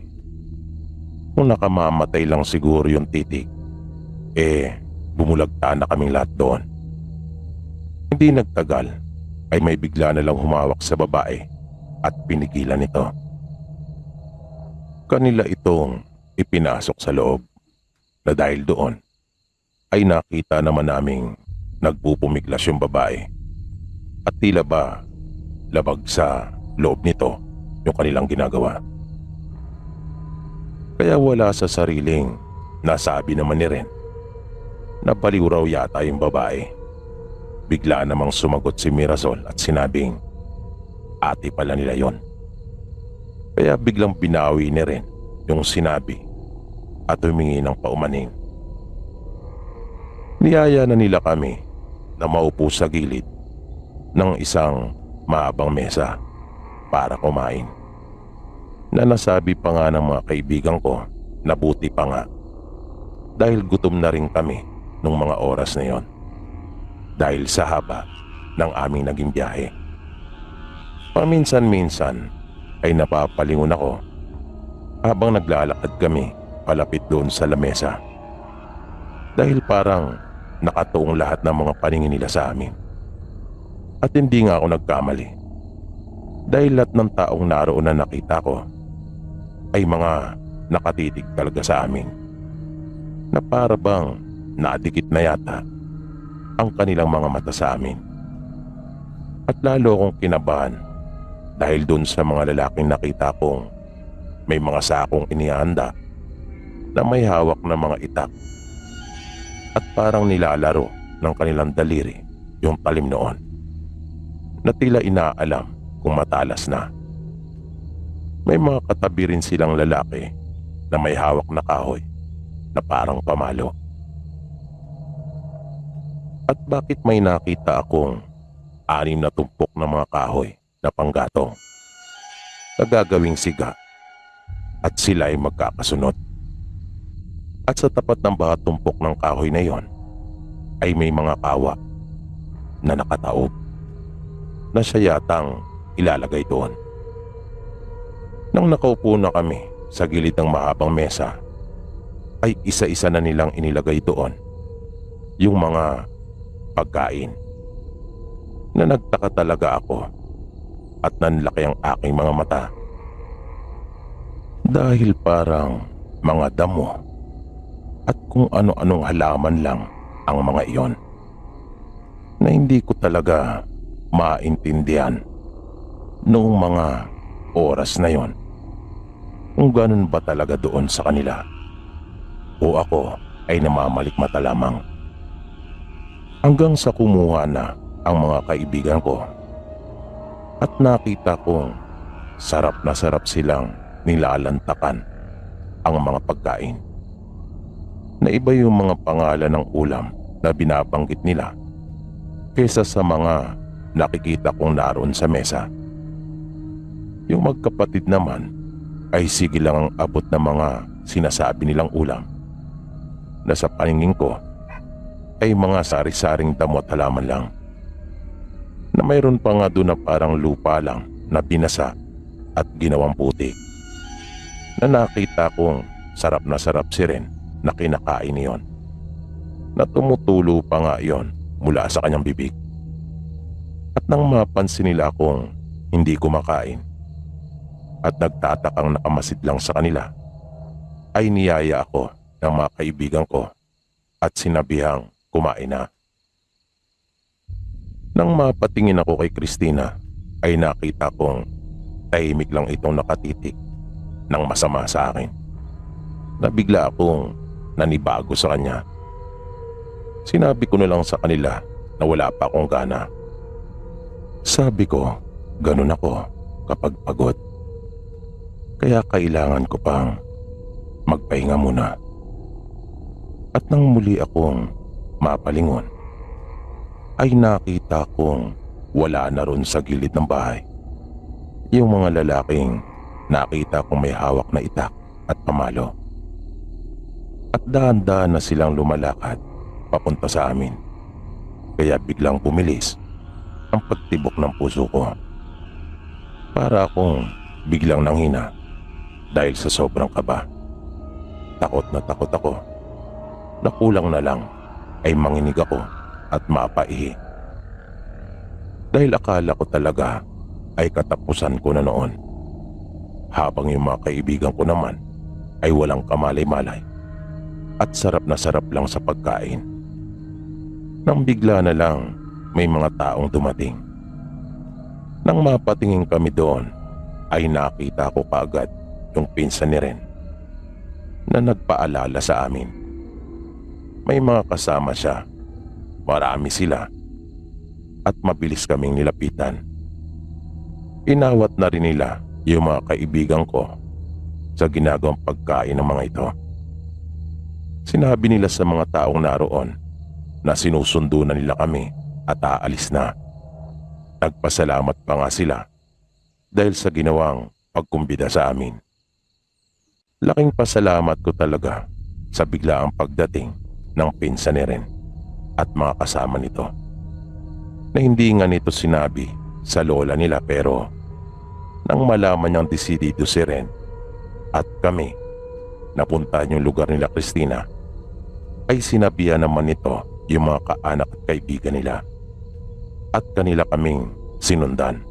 kung nakamamatay lang siguro yung titig, bumulagta na kaming lahat doon. Hindi nagtagal ay may bigla na lang humawak sa babae at pinigilan ito. Kanila itong ipinasok sa loob na dahil doon ay nakita naman naming nagpupumiglas yung babae at tila ba labag sa loob nito yung kanilang ginagawa. Kaya wala sa sariling nasabi naman ni Ren na baliw raw yata yung babae. Bigla namang sumagot si Mirasol at sinabing ate pala nila yon. Kaya biglang binawi ni Ren yung sinabi at humingi ng paumanin. Niyaya na nila kami na maupo sa gilid ng isang mahabang mesa para kumain. Na nasabi pa nga ng mga kaibigan ko na buti pa nga dahil gutom na rin kami nung mga oras na yon dahil sa haba ng aming naging biyahe. Paminsan-minsan ay napapalingon ako habang naglalakad kami palapit doon sa lamesa dahil parang nakatuong lahat ng mga paningin nila sa amin. At hindi nga ako nagkamali dahil lahat ng taong naroon na nakita ko ay mga nakatitig talaga sa amin na para bang nadikit na yata ang kanilang mga mata sa amin. At lalo akong kinabahan dahil dun sa mga lalaking nakita kong may mga sakong inihanda na may hawak na mga itak at parang nilalaro ng kanilang daliri yung talim noon na tila inaalam kung matalas na. May mga katabi rin silang lalaki na may hawak na kahoy na parang pamalo. At bakit may nakita akong 6 na tumpok ng mga kahoy na panggatong na gagawing siga at sila ay magkakasunod. At sa tapat ng bawat tumpok ng kahoy na yon ay may mga kawa na nakataob na siya yatang ilalagay doon. Nang nakaupo na kami sa gilid ng mahabang mesa, ay isa-isa na nilang inilagay doon yung mga pagkain. Na nagtaka talaga ako at nanlaki ang aking mga mata. Dahil parang mga damo at kung ano-anong halaman lang ang mga iyon na hindi ko talaga maintindihan noong mga oras na yon kung ganun ba talaga doon sa kanila o ako ay namamalikmata lamang. Hanggang sa kumuha na ang mga kaibigan ko at nakita kong sarap na sarap silang nilalantakan ang mga pagkain. Na iba yung mga pangalan ng ulam na binabanggit nila kaysa sa mga nakikita kong naroon sa mesa. Yung magkapatid naman ay sige lang ang abot ng mga sinasabi nilang ulam na sa paningin ko ay mga sari-saring damo at halaman lang. Na mayroon pa nga doon na parang lupa lang na binasa at ginawang putik. Na nakita kong sarap na sarap si Ren na kinakain niyon. Na tumutulo pa nga iyon mula sa kanyang bibig. At nang mapansin nila akong hindi kumakain at nagtatakang nakamasid lang sa kanila, ay niyaya ako ng mga kaibigan ko at sinabihang kumain na. Nang mapatingin ako kay Christina ay nakita kong tahimik lang itong nakatitik ng masama sa akin. Nabigla akong nanibago sa kanya. Sinabi ko na lang sa kanila na wala pa akong gana. Sabi ko, ganun ako kapag pagod. Kaya kailangan ko pang magpahinga muna. At nang muli akong mapalingon, ay nakita kong wala na ron sa gilid ng bahay yung mga lalaking nakita kong may hawak na itak at pamalo. At dahan-dahan na silang lumalakad papunta sa amin. Kaya biglang bumilis ang pagtibok ng puso ko. Para akong biglang nanghina dahil sa sobrang kaba. Takot na takot ako. Nakulang na lang ay manginig ako at mapaihi. Dahil akala ko talaga ay katapusan ko na noon. Habang yung mga kaibigan ko naman ay walang kamalay-malay at sarap na sarap lang sa pagkain. Nang bigla na lang may mga taong dumating. Nang mapatingin kami doon ay nakita ko kaagad yung pinsan ni Ren na nagpaalala sa amin. May mga kasama siya, marami sila at mabilis kaming nilapitan. Inawat na rin nila yung mga kaibigan ko sa ginagawang pagkain ng mga ito. Sinabi nila sa mga taong naroon na sinusundo na nila kami at aalis na. Nagpasalamat pa nga sila dahil sa ginawang pagkumbida sa amin. Laking pasalamat ko talaga sa biglaang pagdating ng pinsan ni Ren at mga kasama nito. Na hindi nga nito sinabi sa lola nila pero nang malaman niyang desidido si Ren at kami napuntahan yung lugar nila Christina, ay sinabihan naman nito yung mga kaanak at kaibigan nila at kanila kaming sinundan.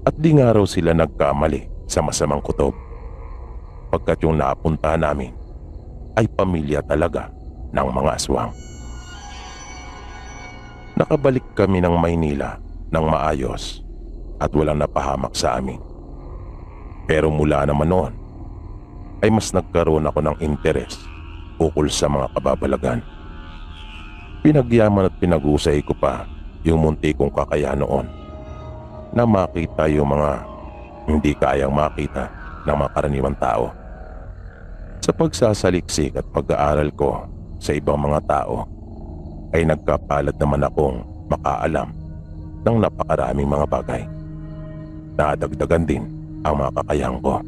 At di nga raw sila nagkamali sa masamang kutob pagkat yung napuntahan namin ay pamilya talaga ng mga aswang. Nakabalik kami ng Maynila ng maayos at walang napahamak sa amin. Pero mula naman noon ay mas nagkaroon ako ng interes ukol sa mga kababalagan. Pinagyaman at pinag-usay ko pa yung munti kong kakayahan noon na makita yung mga hindi kayang makita ng mga karaniwang tao. Sa pagsasaliksik at pag-aaral ko sa ibang mga tao ay nagkapalad naman akong makaalam ng napakaraming mga bagay. Nadagdagan din ang mga kakayahan ko.